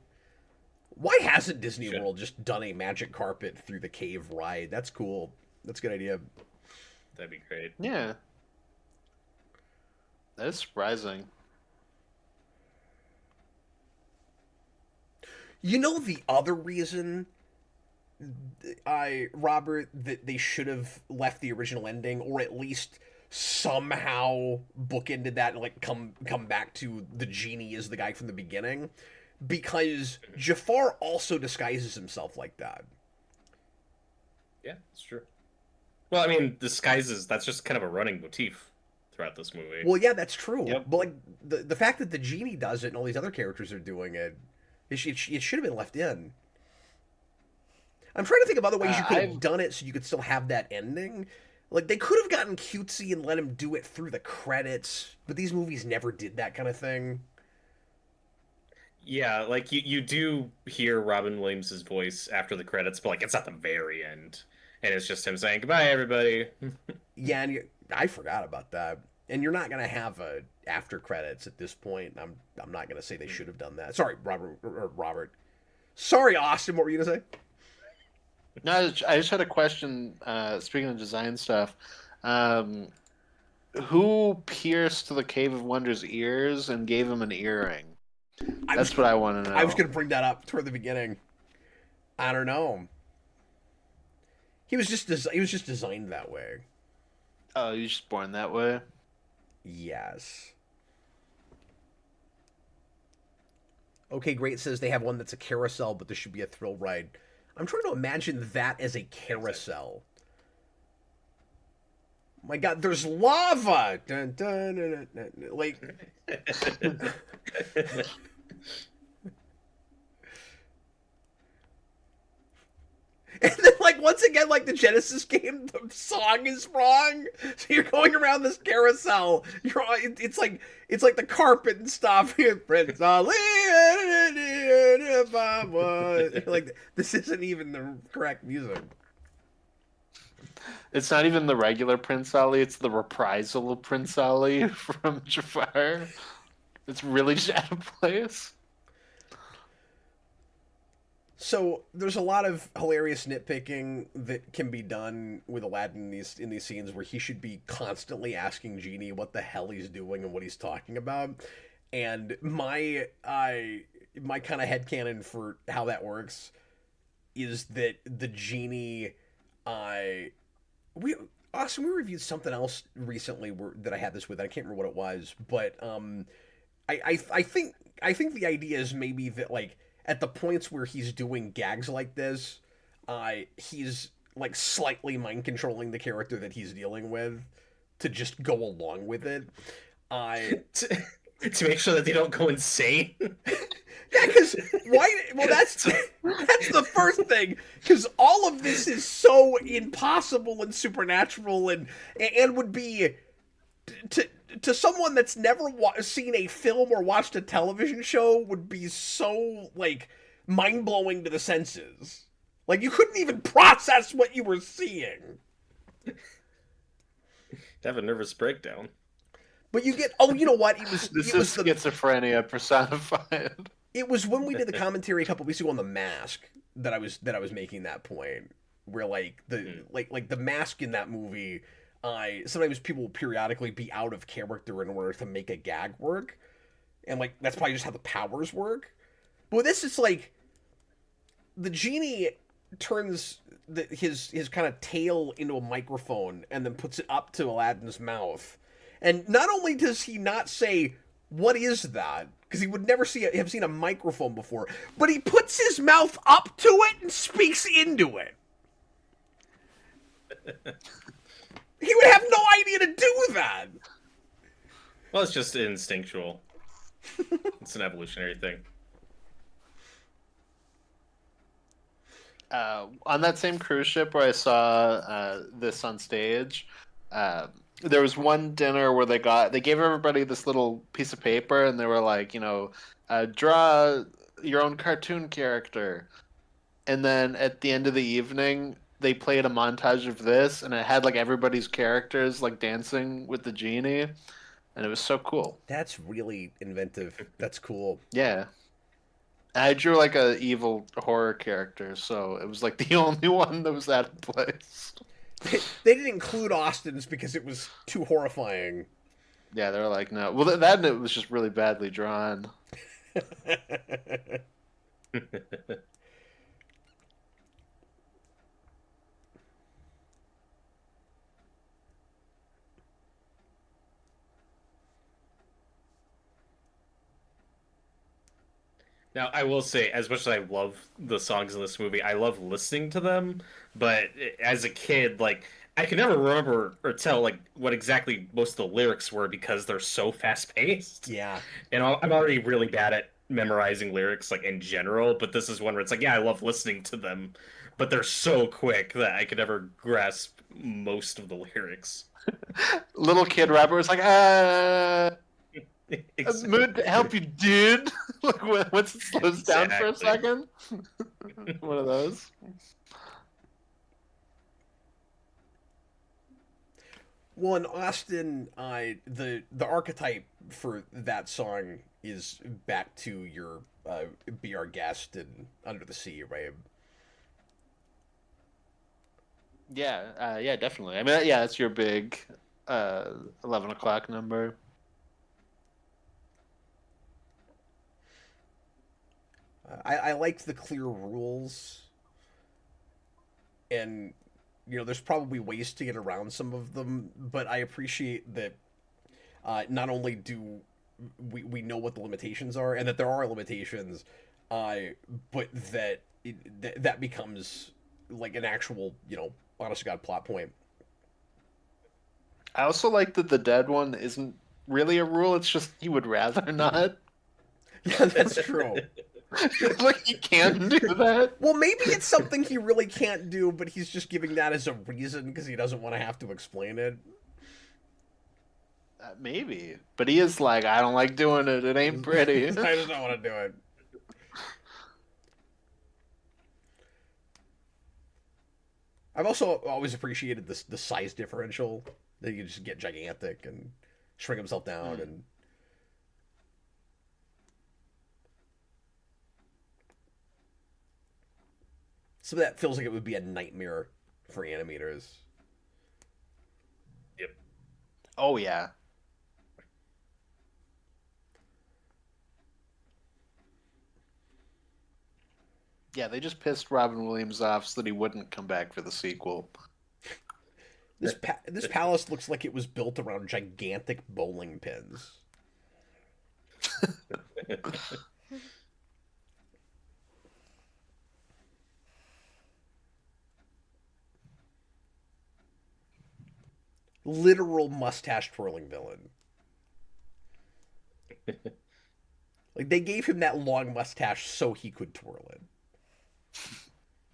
Why hasn't Disney World just done a magic carpet through the cave ride? That's cool. That's a good idea. That'd be great. Yeah. That is surprising. You know the other reason Robert, that they should have left the original ending, or at least somehow bookended that and like come back to the genie as the guy from the beginning, because Jafar also disguises himself like that. Yeah, it's true. Well, I mean, disguises, that's just kind of a running motif throughout this movie. Well, yeah, that's true. Yep. But like the fact that the genie does it and all these other characters are doing it, it should have been left in. I'm trying to think of other ways you could have done it so you could still have that ending. Like, they could have gotten cutesy and let him do it through the credits, but these movies never did that kind of thing. Yeah, like you do hear Robin Williams' voice after the credits, but like it's at the very end, and it's just him saying goodbye, everybody. Yeah, and I forgot about that. And you're not gonna have a after credits at this point. I'm not gonna say they should have done that. Sorry, Robert. Sorry, Austin. What were you gonna say? No, I just had a question. Speaking of design stuff, who pierced the Cave of Wonders' ears and gave him an earring? That's what I want to know. I was going to bring that up toward the beginning. I don't know. He was just designed that way. Oh, he was just born that way? Yes. Okay, Great says they have one that's a carousel, but this should be a thrill ride. I'm trying to imagine that as a carousel. My God, there's lava! Dun, dun, dun, dun, dun. Like... And then, like, once again, like the Genesis game, the song is wrong. So you're going around this carousel. It's like the carpet and stuff. Prince Ali, like this isn't even the correct music. It's not even the regular Prince Ali. It's the reprisal of Prince Ali from Jafar. It's really out of place. So there's a lot of hilarious nitpicking that can be done with Aladdin in these scenes where he should be constantly asking Genie what the hell he's doing and what he's talking about. And my kind of headcanon for how that works is that the Genie we reviewed something else recently that I had this with. I can't remember what it was, but I think the idea is maybe that like at the points where he's doing gags like this, he's like slightly mind controlling the character that he's dealing with to just go along with it. To make sure that they don't go insane. Yeah, because why? Well, that's the first thing. Because all of this is so impossible and supernatural, and would be to someone that's never seen a film or watched a television show would be so like mind blowing to the senses. Like you couldn't even process what you were seeing. Have a nervous breakdown. But you get you know what? This is schizophrenia personified. It was when we did the commentary a couple weeks ago on The Mask that I was making that point where like the like the mask in that movie sometimes people will periodically be out of character in order to make a gag work, and like that's probably just how the powers work. But with this, it's like the genie turns his kind of tail into a microphone and then puts it up to Aladdin's mouth. And not only does he not say, "What is that?" because he would never have seen a microphone before, but he puts his mouth up to it and speaks into it. He would have no idea to do that. Well, it's just instinctual. It's an evolutionary thing. On that same cruise ship where I saw this on stage, there was one dinner where they gave everybody this little piece of paper, and they were like, draw your own cartoon character. And then at the end of the evening, they played a montage of this, and it had like everybody's characters like dancing with the genie, and it was so cool. That's really inventive. That's cool. Yeah. I drew like a evil horror character, so it was like the only one that was out of place. They didn't include Austin's because it was too horrifying. Yeah, they were like, no. Well, that and it was just really badly drawn. Now, I will say, as much as I love the songs in this movie, I love listening to them. But as a kid, like, I can never remember or tell like what exactly most of the lyrics were because they're so fast paced. Yeah, and I'm already really bad at memorizing lyrics, like in general. But this is one where it's like, yeah, I love listening to them, but they're so quick that I could never grasp most of the lyrics. Little kid rapper was like, Exactly. mood to help you, dude. Like once it slows down for a Exactly. second. One of those. well, in Austin, the archetype for that song is back to your "Be Our Guest" and "Under the Sea," right? Yeah, yeah, definitely. I mean, yeah, that's your big 11 o'clock number. I liked the clear rules, and there's probably ways to get around some of them, but I appreciate that not only do we know what the limitations are, and that there are limitations, but that becomes like an actual, honest to God plot point. I also like that the dead one isn't really a rule. It's just you would rather not. Yeah, that's true. Like he can do that. Well, maybe it's something he really can't do, but he's just giving that as a reason because he doesn't want to have to explain it. Maybe, but he is like, I don't like doing it. It ain't pretty. I just don't want to do it. I've also always appreciated the size differential. That he can just get gigantic and shrink himself down and. Some of that feels like it would be a nightmare for animators. Yep. Oh yeah. Yeah, they just pissed Robin Williams off so that he wouldn't come back for the sequel. This palace looks like it was built around gigantic bowling pins. Literal mustache twirling villain. Like they gave him that long mustache so he could twirl it.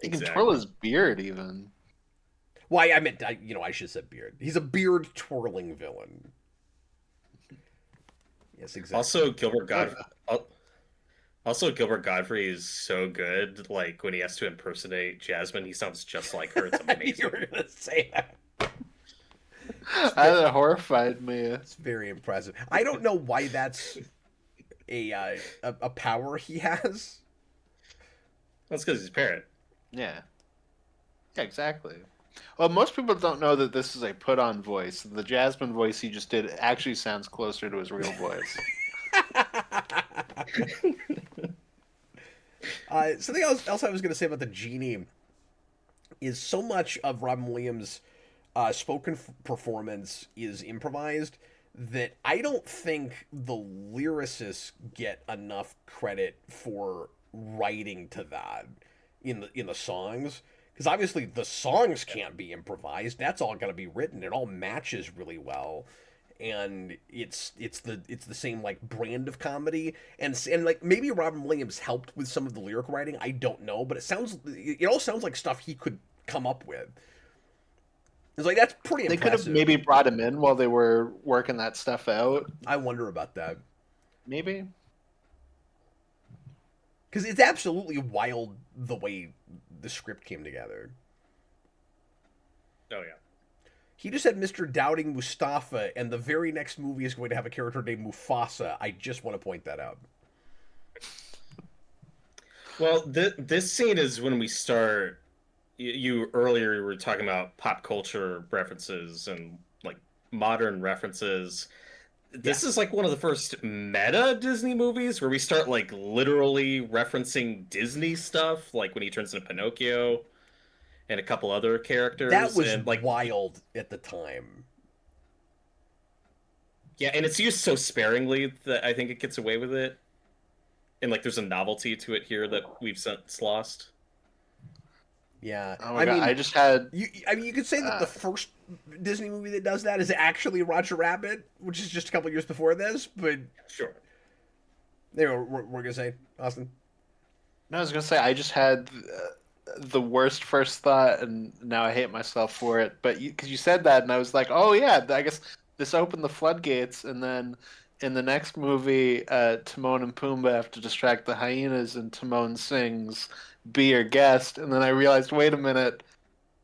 He can twirl his beard even. Why I meant I should have said beard. He's a beard twirling villain. Yes, exactly. Also, Gilbert Godfrey is so good. Like when he has to impersonate Jasmine, he sounds just like her. It's amazing. You were gonna say that. That horrified me. It's very impressive. I don't know why that's a power he has. That's because he's a parrot. Yeah. Yeah, exactly. Well, most people don't know that this is a put-on voice. The Jasmine voice he just did actually sounds closer to his real voice. Something else I was going to say about the genie is so much of Robin Williams' performance is improvised that I don't think the lyricists get enough credit for writing to that in the songs, because obviously the songs can't be improvised. That's all going to be written. It all matches really well, and it's the same like brand of comedy, and like maybe Robin Williams helped with some of the lyric writing. I don't know, but it all sounds like stuff he could come up with. It's like that's pretty They could have impressive. maybe brought him in while they were working that stuff out. I wonder about that. Maybe. Because it's absolutely wild the way the script came together. Oh yeah. He just said Mr. Doubting Mustafa, and the very next movie is going to have a character named Mufasa. I just want to point that out. Well, this scene is when we start. You earlier were talking about pop culture references and like modern references. This is like one of the first meta Disney movies where we start like literally referencing Disney stuff, like when he turns into Pinocchio and a couple other characters. That was and like wild at the time. yeah, and it's used so sparingly that I think it gets away with it. And like there's a novelty to it here that we've since lost. Yeah, Oh my God, I just had. you could say that the first Disney movie that does that is actually Roger Rabbit, which is just a couple years before this. But Sure. there, we're gonna say Austin. No, I was gonna say I just had the worst first thought, and now I hate myself for it. But because you said that, and I was like, oh yeah, I guess this opened the floodgates, and then in the next movie, Timon and Pumbaa have to distract the hyenas, and Timon sings "Be Your Guest," and then I realized, wait a minute,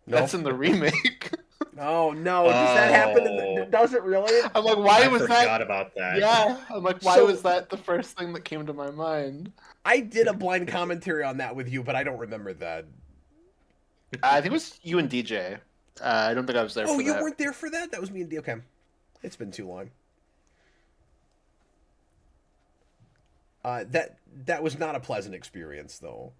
that's in the remake. Oh no! Does that happen? Does it really? I'm like, why I was forgot that? about that. Yeah, I'm like, why was that the first thing that came to my mind? I did a blind commentary on that with you, but I don't remember that. I think it was you and DJ. I don't think I was there. Oh, for you that. weren't there for that? That was me and D. Okay, it's been too long. That was not a pleasant experience, though.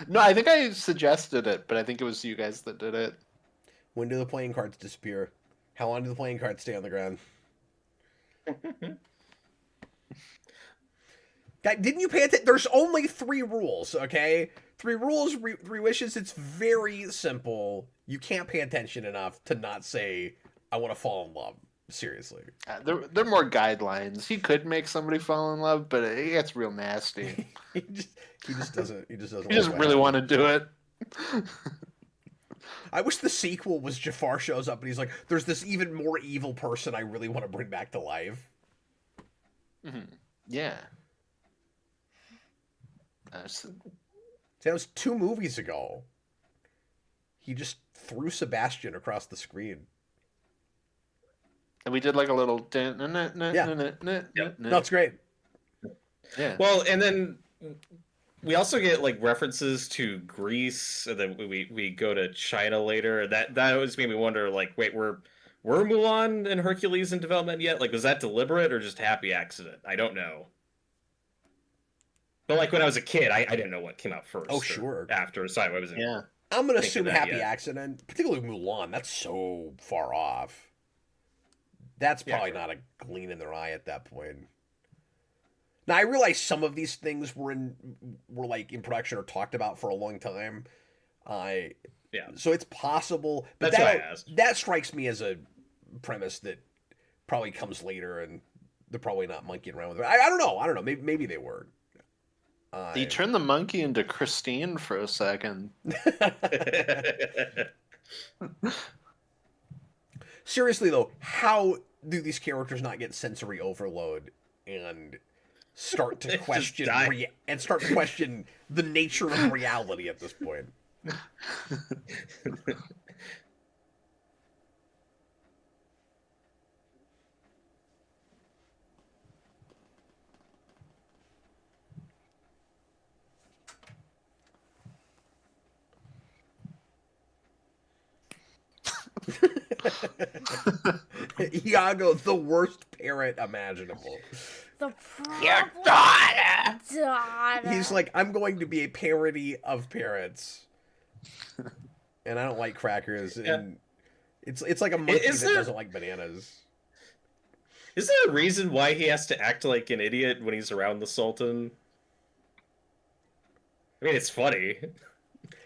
No, I think I suggested it, but I think it was you guys that did it. When do the playing cards disappear? How long do the playing cards stay on the ground? Guy, didn't you pay attention? There's only 3 rules, okay? 3 rules, 3 wishes. It's very simple. You can't pay attention enough to not say, I want to fall in love. Seriously. They're more guidelines. He could make somebody fall in love, but it gets real nasty. he just doesn't. He doesn't. He doesn't really want to do it. I wish the sequel was Jafar shows up and he's like, "There's this even more evil person I really want to bring back to life." Mm-hmm. Yeah. That was 2 movies ago. He just threw Sebastian across the screen. And we did like a little. Yeah. No, it's great. Yeah. Well, and then we also get like references to Greece, and then we go to China later. That always made me wonder, like, wait, were Mulan and Hercules in development yet? Like, was that deliberate or just happy accident? I don't know. But like when I was a kid, I didn't know what came out first. Oh, sure. Or after, so I wasn't. Yeah. I'm gonna thinking assume that happy yet. accident, particularly Mulan. That's so far off. That's probably not a gleam in their eye at that point. Now I realize some of these things were like in production or talked about for a long time. Yeah. So it's possible, but That's why I asked. that strikes me as a premise that probably comes later, and they're probably not monkeying around with it. I don't know. Maybe they were. He turned the monkey into Christine for a second. Seriously though, how do these characters not get sensory overload and start to question the nature of reality at this point? Iago, the worst parent imaginable. The problem. Your daughter! Daughter. He's like, I'm going to be a parody of parents, and I don't like crackers, and it's like a monkey that doesn't like bananas. Is there a reason why he has to act like an idiot when he's around the Sultan? I mean, it's funny.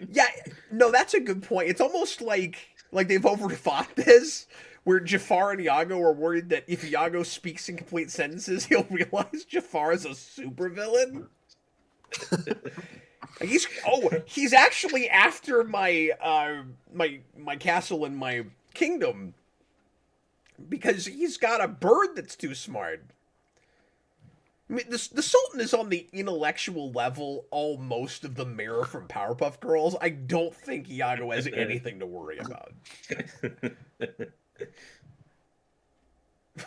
Yeah, no, that's a good point. It's almost like they've overthought this, where Jafar and Iago are worried that if Iago speaks in complete sentences, he'll realize Jafar is a supervillain. He's actually after my my castle and my kingdom because he's got a bird that's too smart. I mean, the Sultan is on the intellectual level almost of the mayor from Powerpuff Girls. I don't think Iago has anything to worry about.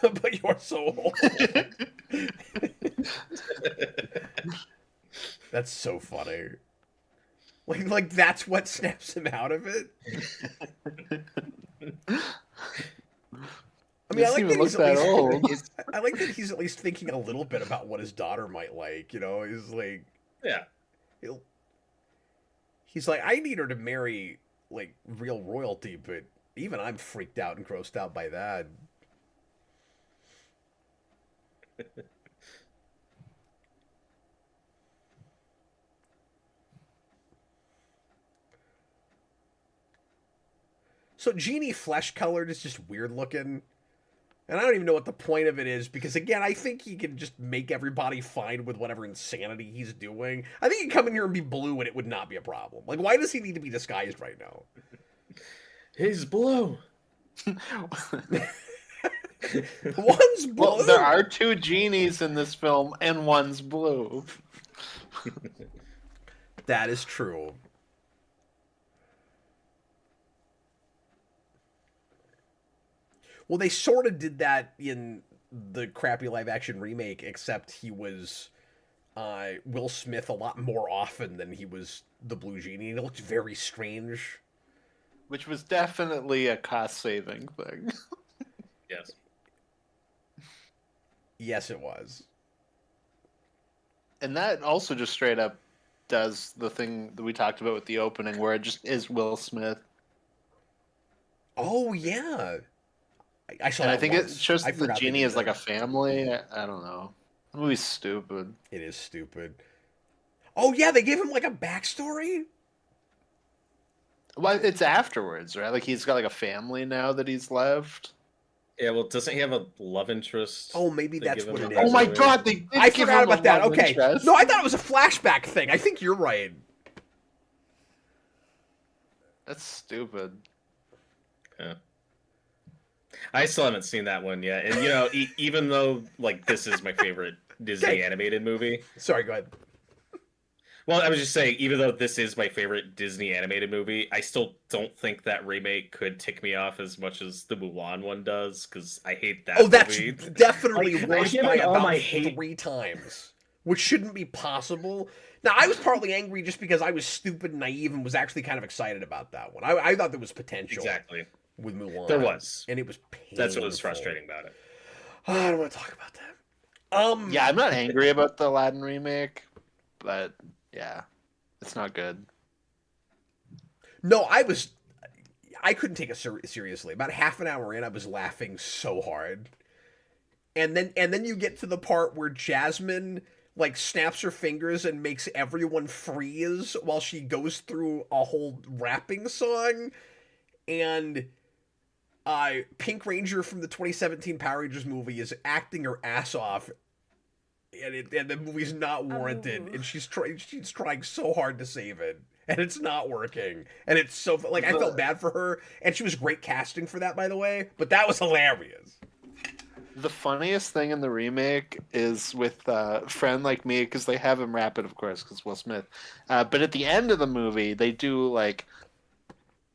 But you're so old. That's so funny. Like that's what snaps him out of it. I mean, I like I like that he's at least thinking a little bit about what his daughter might like. You know, he's like, Yeah. he's like, I need her to marry like real royalty, but even I'm freaked out and grossed out by that. So Genie flesh colored is just weird looking. And I don't even know what the point of it is because, again, I think he can just make everybody fine with whatever insanity he's doing. I think he can come in here and be blue and it would not be a problem. Like, why does he need to be disguised right now? He's blue. One's blue. Well, there are two genies in this film, and one's blue. That is true. Well, they sort of did that in the crappy live-action remake, except he was Will Smith a lot more often than he was the Blue Genie. It looked very strange. Which was definitely a cost-saving thing. Yes. Yes, it was. And that also just straight up does the thing that we talked about with the opening, where it just is Will Smith. Oh, yeah. I saw And that I think once. it shows I that the forgot they genie did is like that. a family. I don't know. The movie's stupid. It is stupid. Oh, yeah, they gave him like a backstory? Well, it's afterwards, right? Like he's got like a family now that he's left. Yeah, well, doesn't he have a love interest? Oh, maybe They that's give what him it a is. Oh my backstory? god, they did I give forgot him a about that. love Okay. interest. No, I thought it was a flashback thing. I think you're right. That's stupid. Yeah. I still haven't seen that one yet, and even though like this is my favorite Disney Okay. animated movie. Sorry, go ahead. Well, I was just saying, even though this is my favorite Disney animated movie, I still don't think that remake could tick me off as much as the Mulan one does, because I hate that Oh, that's movie. definitely Like, worse given by all about my hate- 3 times, which shouldn't be possible. Now, I was partly angry just because I was stupid and naive and was actually kind of excited about that one. I thought there was potential Exactly. with Mulan. There was. And it was painful. That's what was frustrating about it. Oh, I don't want to talk about that. Yeah, I'm not angry about the Aladdin remake, but yeah, it's not good. No, I couldn't take it seriously. About half an hour in, I was laughing so hard. And then you get to the part where Jasmine like snaps her fingers and makes everyone freeze while she goes through a whole rapping song, and Pink Ranger from the 2017 Power Rangers movie is acting her ass off, and the movie's not warranted, and she's trying so hard to save it, and it's not working, and it's so like I felt bad for her, and she was great casting for that, by the way, but that was hilarious. The funniest thing in the remake is with Friend Like Me, because they have him rap it, of course, because Will Smith. But at the end of the movie, they do like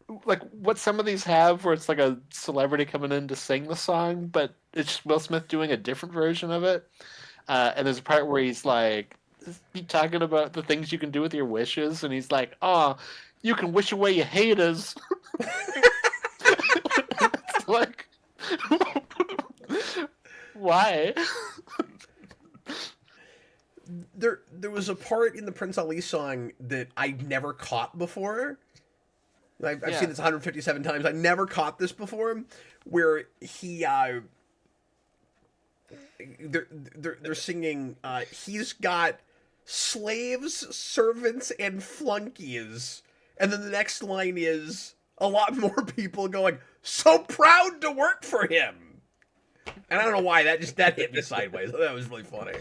what some of these have, where it's like a celebrity coming in to sing the song, but it's just Will Smith doing a different version of it. And there's a part where he's like, talking about the things you can do with your wishes, and he's like, "Oh, you can wish away your haters." like, why? There was a part in the Prince Ali song that I never caught before. I've seen this 157 times. I never caught this before, where they're singing. He's got slaves, servants, and flunkies, and then the next line is a lot more people going, "So proud to work for him." And I don't know why that hit me sideways. That was really funny.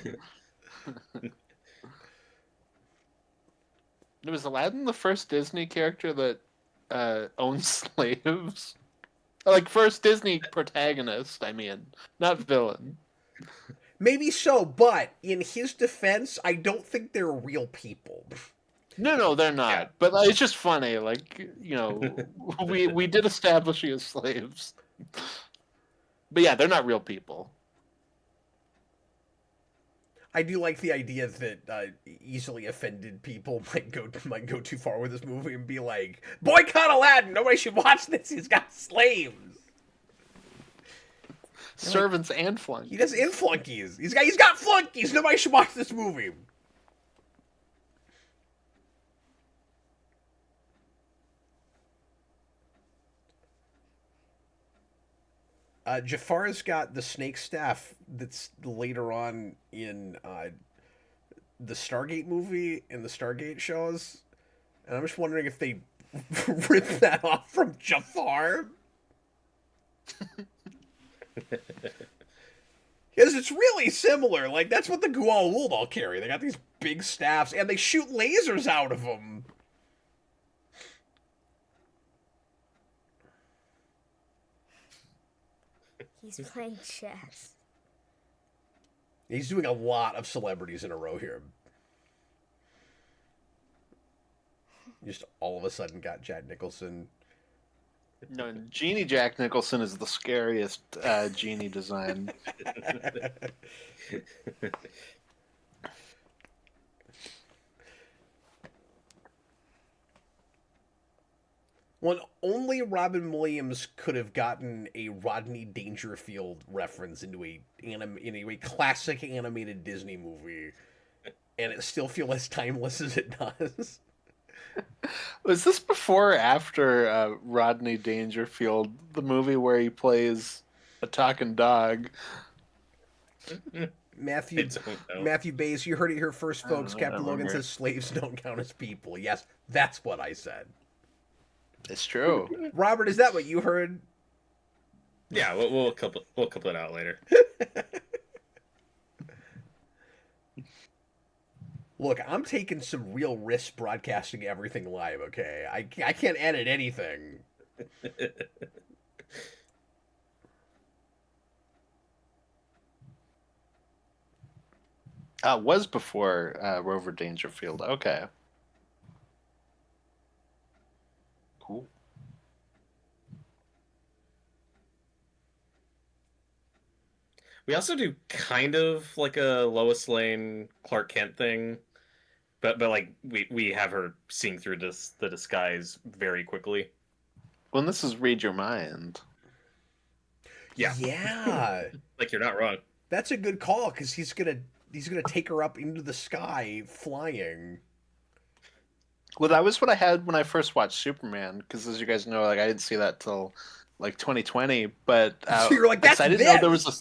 Was Aladdin the first Disney character that owns slaves? Like, first Disney protagonist, I mean, not villain. Maybe so, but in his defense, I don't think they're real people. No, they're not. Yeah. But it's just funny, like, you know, we did establish you as slaves. But yeah, they're not real people. I do like the idea that easily offended people might go too far with this movie and be like, "Boycott Aladdin! Nobody should watch this. He's got slaves, Servants and flunkies. he does in flunkies. He's got flunkies. Nobody should watch this movie." Jafar's got the snake staff that's later on in the Stargate movie and the Stargate shows, and I'm just wondering if they ripped that off from Jafar. Because it's really similar. Like, that's what the Gua'uld all carry. They got these big staffs, and they shoot lasers out of them. He's playing chess. He's doing a lot of celebrities in a row here. Just all of a sudden got Jack Nicholson. No, Genie Jack Nicholson is the scariest genie design. Well, only Robin Williams could have gotten a Rodney Dangerfield reference into a classic animated Disney movie, and it still feel as timeless as it does. Was this before or after Rodney Dangerfield, the movie where he plays a talking dog? Matthew Bays, you heard it here first, folks. Captain Logan says slaves don't count as people. Yes, that's what I said. It's true. Robert, is that what you heard? Yeah, we'll couple it out later. Look, I'm taking some real risks broadcasting everything live, okay? I can't edit anything. Was before Rover Dangerfield. Okay. Cool. We also do kind of like a Lois Lane Clark Kent thing, but like we have her seeing through the disguise very quickly. Well, this is Read Your Mind. Yeah. Yeah. Like, you're not wrong. That's a good call, because he's gonna take her up into the sky flying. Well, that was what I had when I first watched Superman, because as you guys know, like I didn't see that till like 2020. But So you're like, that's I didn't know there was a.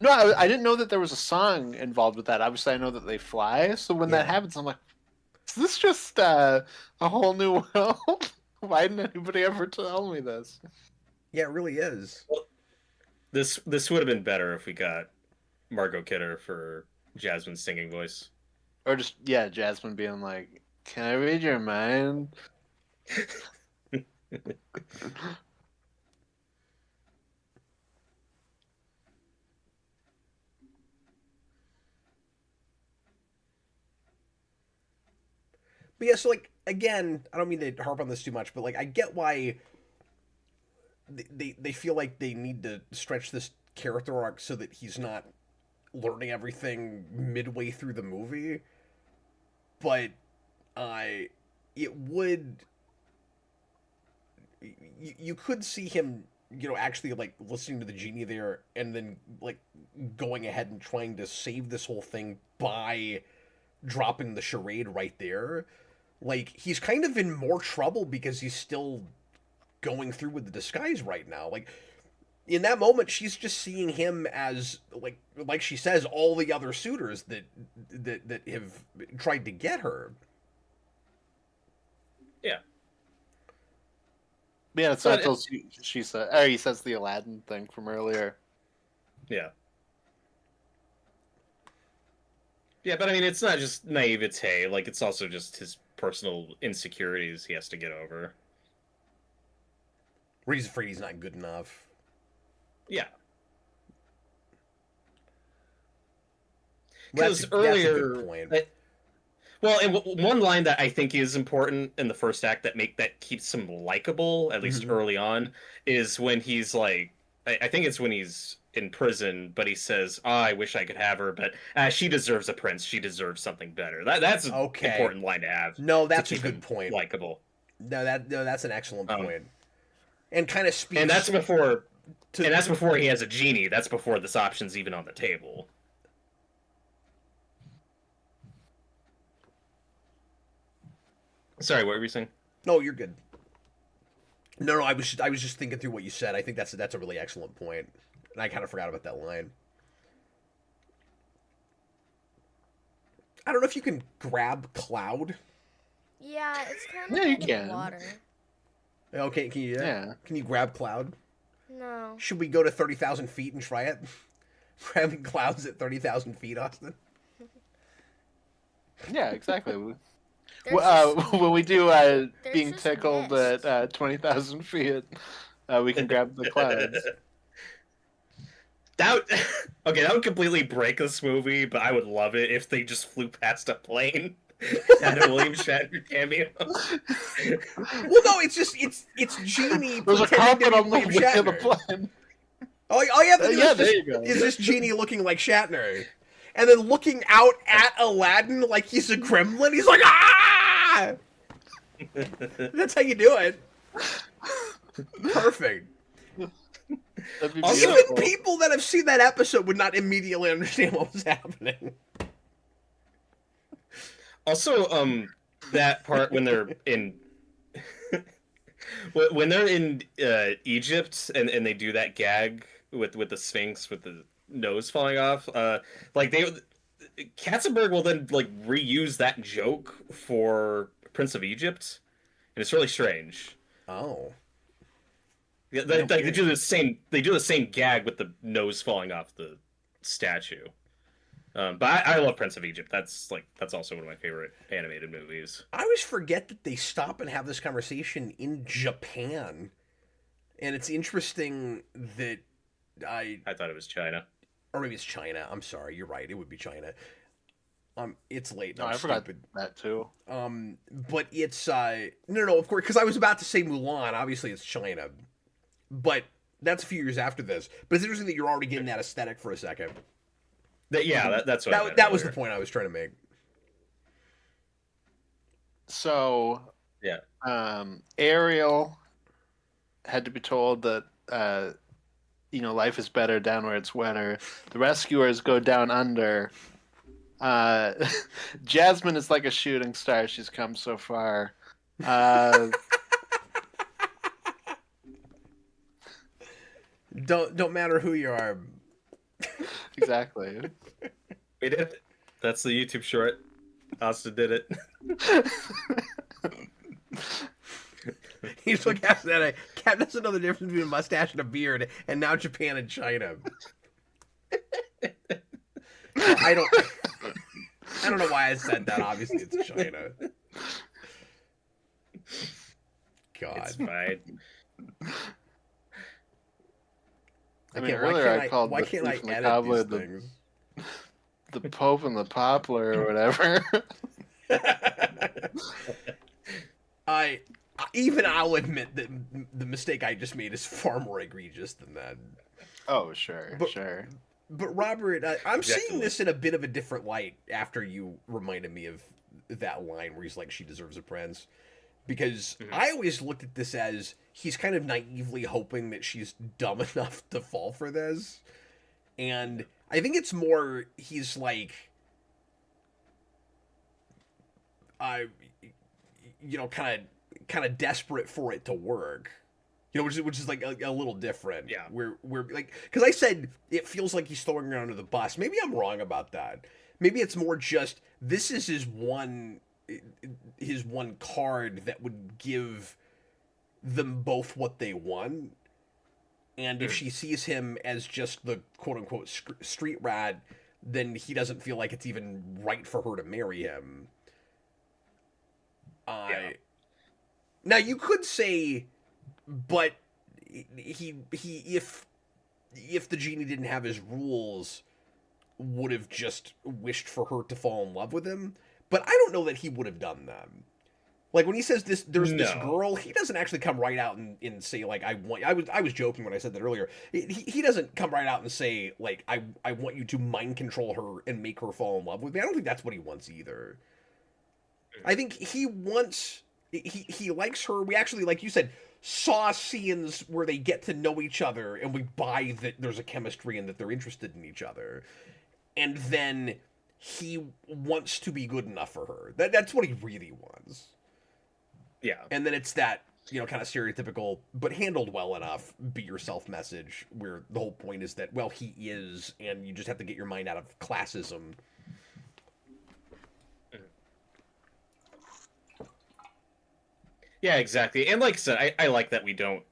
No, I didn't know that there was a song involved with that. Obviously, I know that they fly. So when that happens, I'm like, is this just a whole new world? Why didn't anybody ever tell me this? Yeah, it really is. Well, this would have been better if we got Margot Kidder for Jasmine's singing voice. Or just, yeah, Jasmine being like, can I read your mind? But yeah, so like, again, I don't mean to harp on this too much, but like, I get why they feel like they need to stretch this character arc so that he's not learning everything midway through the movie. But it would, you could see him actually like listening to the genie there, and then like going ahead and trying to save this whole thing by dropping the charade right there. Like, he's kind of in more trouble because he's still going through with the disguise right now. Like, in that moment, she's just seeing him as like she says, all the other suitors that have tried to get her. Yeah. Yeah, it's not until she said, or he says the Aladdin thing from earlier. Yeah. Yeah, but I mean, it's not just naivete. Like, it's also just his personal insecurities he has to get over. Where he's afraid he's not good enough. Yeah. Well, Because that's a good earlier, point. well, and one line that I think is important in the first act that keeps him likable, at least early on, is when he's like, I think it's when he's in prison, but he says, "Oh, I wish I could have her, but she deserves a prince. She deserves something better." That's an important line to have. No, that's to a keep good him point. Likable. No, that's an excellent point. And kind of speaks. And that's before. And that's before he has a genie. That's before this option's even on the table. Sorry, what were you saying? No, you're good. No, I was just thinking through what you said. I think that's a really excellent point, and I kind of forgot about that line. I don't know if you can grab Cloud. Yeah, it's kind of Yeah, you in the can. water. Okay, can you? Yeah. Can you grab Cloud? No. Should we go to 30,000 feet and try it? Grabbing Clouds at 30,000 feet, Austin. Yeah, exactly. There's When we do being just tickled mist. at 20,000 feet, we can grab the clouds. That would completely break this movie, but I would love it if they just flew past a plane and a William Shatner cameo. Well, no, it's Genie There's a pretending carpet to on be the William wing of the Shatner. plane. All you have to do Yeah, is, there you go. is this Genie looking like Shatner, and then looking out at Aladdin like he's a gremlin. He's like, ah! That's how you do it. Perfect. That'd be Also- Even beautiful. people that have seen that episode would not immediately understand what was happening. Also, that part when they're in when they're in Egypt and they do that gag with the Sphinx with the nose falling off, like Katzenberg will then like reuse that joke for Prince of Egypt, and it's really strange. Oh. Yeah, they do the same. They do the same gag with the nose falling off the statue. But I love Prince of Egypt. That's also one of my favorite animated movies. I always forget that they stop and have this conversation in Japan. And it's interesting that I thought it was China. or maybe it's China. I'm sorry, you're right. It would be China. It's late. No, I'm I forgot stupid. that too. But it's no, of course, because I was about to say Mulan. Obviously, it's China, but that's a few years after this. But it's interesting that you're already getting that aesthetic for a second. That's what I meant That was the earlier. point I was trying to make. So, Yeah. Ariel had to be told that life is better down where it's wetter. The rescuers go down under. Jasmine is like a shooting star. She's come so far. Don't matter who you are. Exactly. We did it. That's the YouTube short. Austin did it. He's looking at that. Cap doesn't know the difference between a mustache and a beard, and now Japan and China. I don't know why I said that. Obviously, it's China. God. It's fine. I mean, Why earlier can't I called why the can't I thief and the edit cobbler these things? the Pope and the Poplar or whatever. I'll admit that the mistake I just made is far more egregious than that. Oh, sure, But- sure. But Robert, I'm seeing Exactly. this in a bit of a different light after you reminded me of that line where he's like, "She deserves a prince," because Mhm. I always looked at this as he's kind of naively hoping that she's dumb enough to fall for this. And I think it's more he's like, I, kind of desperate for it to work. Which is like a little different. Yeah. We're like, because I said it feels like he's throwing her under the bus. Maybe I'm wrong about that. Maybe it's more just this is his one card that would give them both what they want. And if Mhm. she sees him as just the quote unquote street rat, then he doesn't feel like it's even right for her to marry him. Yeah. Now you could say, but he if the genie didn't have his rules, would have just wished for her to fall in love with him. But I don't know that he would have done that. Like when he says there's this No. girl, he doesn't actually come right out and say like I was joking when I said that earlier. He doesn't come right out and say like I want you to mind control her and make her fall in love with me. I don't think that's what he wants either. I think he likes her. We actually, like you said, saw scenes where they get to know each other and we buy that there's a chemistry and that they're interested in each other. And then he wants to be good enough for her. That's what he really wants. Yeah. And then it's that, kind of stereotypical, but handled well enough, be yourself message, where the whole point is that, well, he is, and you just have to get your mind out of classism. Yeah, exactly. And like I said, I like that we don't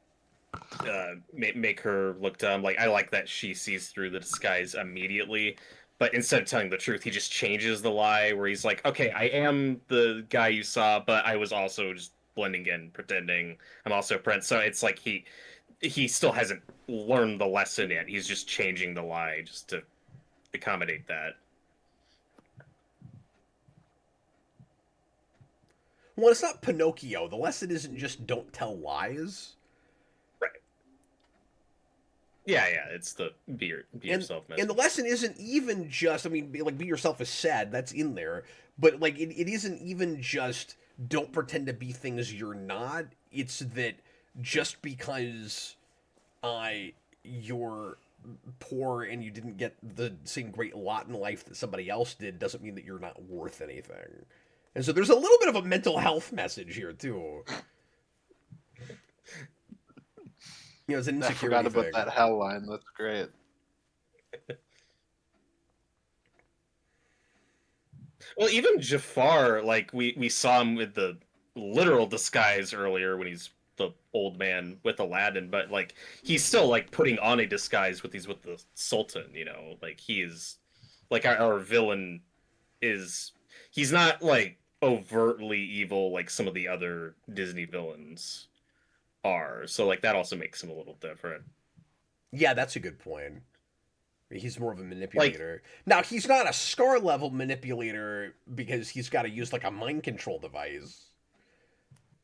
make her look dumb. Like I like that she sees through the disguise immediately, but instead of telling the truth, he just changes the lie where he's like, "Okay, I am the guy you saw, but I was also just blending in, pretending I'm also Prince." So it's like he still hasn't learned the lesson yet. He's just changing the lie just to accommodate that. Well, it's not Pinocchio. The lesson isn't just don't tell lies. Right. Yeah, it's the be yourself message. And the lesson isn't even just, I mean, like, be yourself is sad, that's in there, but, like, it isn't even just don't pretend to be things you're not. It's that just because you're poor and you didn't get the same great lot in life that somebody else did doesn't mean that you're not worth anything. And so there's a little bit of a mental health message here, too. It's an I insecurity forgot about thing. that hell line. That's great. Well, even Jafar, like we saw him with the literal disguise earlier when he's the old man with Aladdin, but like he's still like putting on a disguise with the Sultan, like he is like our villain is he's not like overtly evil like some of the other Disney villains are. So like that also makes him a little different. Yeah, that's a good point. He's more of a manipulator. Now, he's not a Scar level manipulator because he's got to use like a mind control device.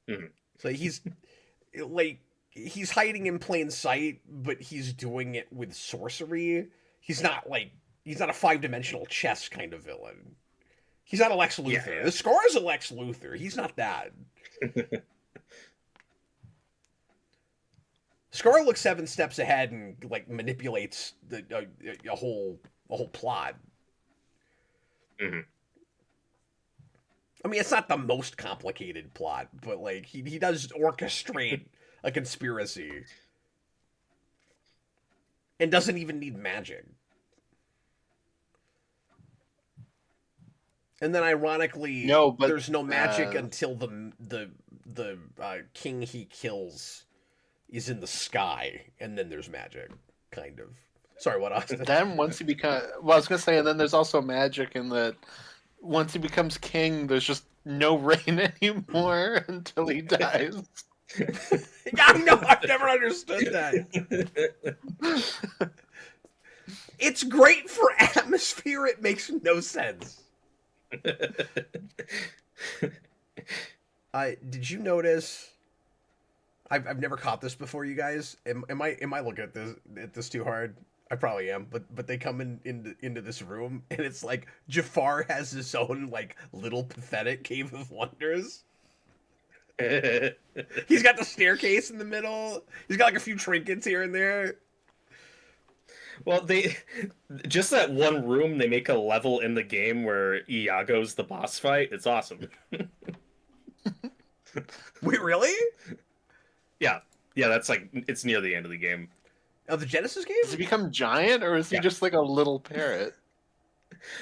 Mhm. So he's hiding in plain sight, but he's doing it with sorcery. He's not a 5-dimensional chess kind of villain. He's not a Lex Luthor. Yeah. The Scar is a Lex Luthor. He's not that. Scar looks 7 steps ahead and like manipulates a whole plot. Mm-hmm. I mean, it's not the most complicated plot, but like he does orchestrate a conspiracy, and doesn't even need magic. And then, ironically, No, but, there's no magic until the king he kills is in the sky, and then there's magic, kind of. Sorry, what, Austin? Then once he becomes, well, I was gonna say, and then there's also magic in that once he becomes king, there's just no rain anymore until he dies. I know, I've never understood that. It's great for atmosphere. It makes no sense. Did you notice? I've never caught this before, you guys. Am I looking at this too hard? I probably am, but they come into this room and it's like Jafar has his own like little pathetic cave of wonders. He's got the staircase in the middle. He's got like a few trinkets here and there. Well, they just that one room they make a level in the game where Iago's the boss fight. It's awesome. Wait, really? Yeah, yeah, that's like it's near the end of the game. Oh, the Genesis game? Does he become giant, or is he Yeah. just like a little parrot?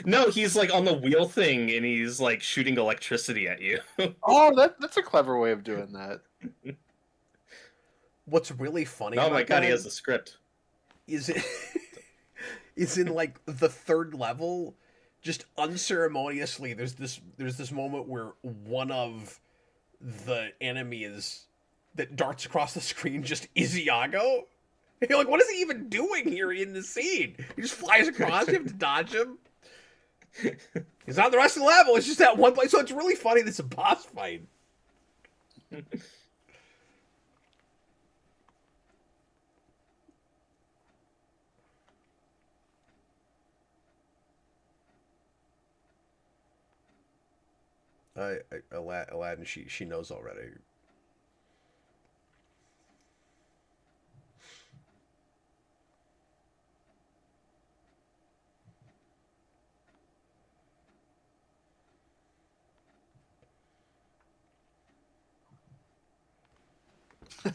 No, he's like on the wheel thing and he's like shooting electricity at you. Oh, that's a clever way of doing that. What's really funny Oh about my god, that he has the script. is it is in like the third level, just unceremoniously. There's this moment where one of the enemies that darts across the screen just is Iago. And you're like, what is he even doing here in the scene? He just flies across. You have to dodge him. He's not the rest of the level. It's just that one place. So it's really funny. This is a boss fight. Aladdin, she knows already.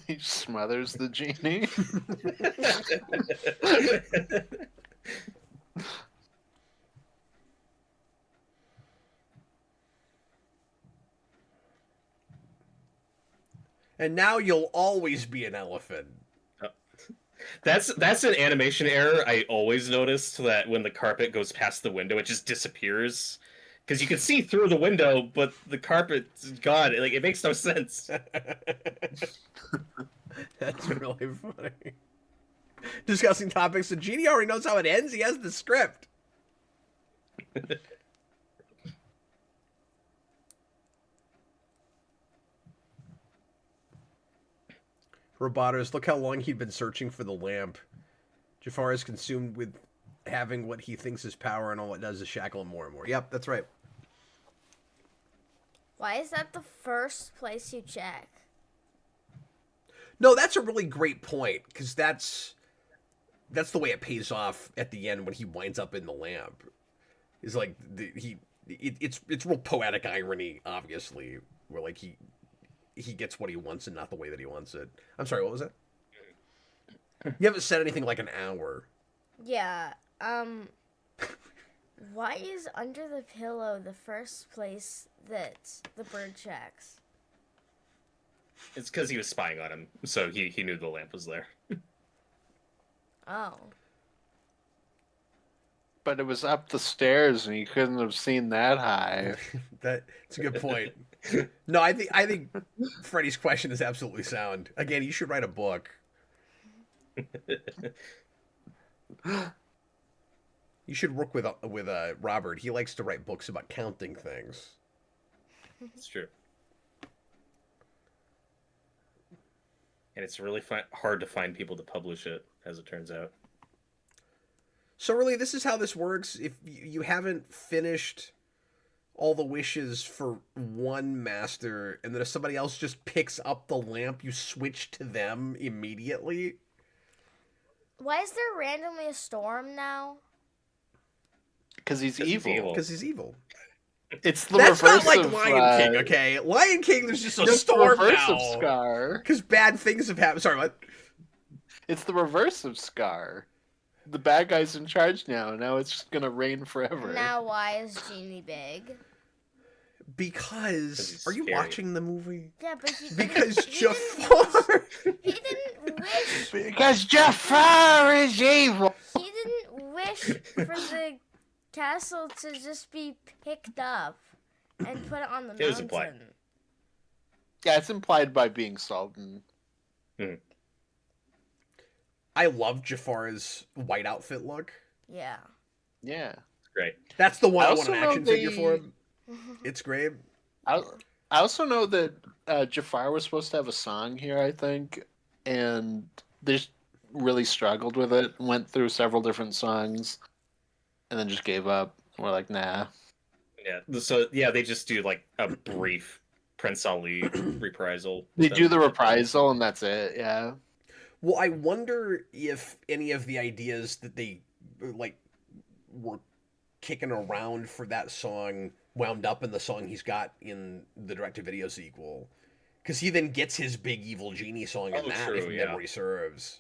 He smothers the genie. And now you'll always be an elephant. That's an animation error I always noticed, that when the carpet goes past the window, it just disappears. Because you can see through the window, but the carpet's gone. Like, it makes no sense. That's really funny. Discussing topics. The genie already knows how it ends. He has the script. Robotos, look how long he'd been searching for the lamp. Jafar is consumed with having what he thinks is power, and all it does is shackle him more and more. Yep, that's right. Why is that the first place you check? No, that's a really great point, because that's the way it pays off at the end when he winds up in the lamp. Is like it's real poetic irony, obviously, where like he gets what he wants and not the way that he wants it. I'm sorry, what was that? You haven't said anything like an hour. Yeah, why is under the pillow the first place that the bird checks? It's because he was spying on him, so he knew the lamp was there. Oh. But it was up the stairs, and you couldn't have seen that high. That's a good point. No, I think Freddy's question is absolutely sound. Again, you should write a book. You should work with Robert. He likes to write books about counting things. It's true. And it's really hard to find people to publish it, as it turns out. So really, this is how this works. If you haven't finished all the wishes for one master, and then if somebody else just picks up the lamp, you switch to them immediately. Why is there randomly a storm now? Because he's 'Cause he's evil. evil. Because he's evil. It's the That's reverse not like of Lion King, okay? Lion King, there's just a It's the storm reverse now. of Scar. Because bad things have happened. Sorry, what? It's the reverse of Scar. The bad guy's in charge now. Now it's just gonna rain forever. Now why is Genie big? Because he's are you scary. watching the movie? Yeah, but he Because he didn't- Jafar. He didn't wish. Because Jafar is evil. He didn't wish for the castle to just be picked up and put it on the mountain. It was implied. Yeah, it's implied by being Sultan. I love Jafar's white outfit look. Yeah. Yeah. It's great. That's the one I I, want also an know action figure for him. Mm-hmm. It's great. I also know that Jafar was supposed to have a song here, I think, and they just really struggled with it. Went through several different songs, and then just gave up. We're like, nah. Yeah. So yeah, they just do like a brief Prince Ali reprisal. They That do would the be- reprisal, and that's it. Yeah. Well, I wonder if any of the ideas that they like were kicking around for that song wound up in the song he's got in the direct-to-video sequel, because he then gets his big evil genie song in Oh, that, true, if yeah. memory serves.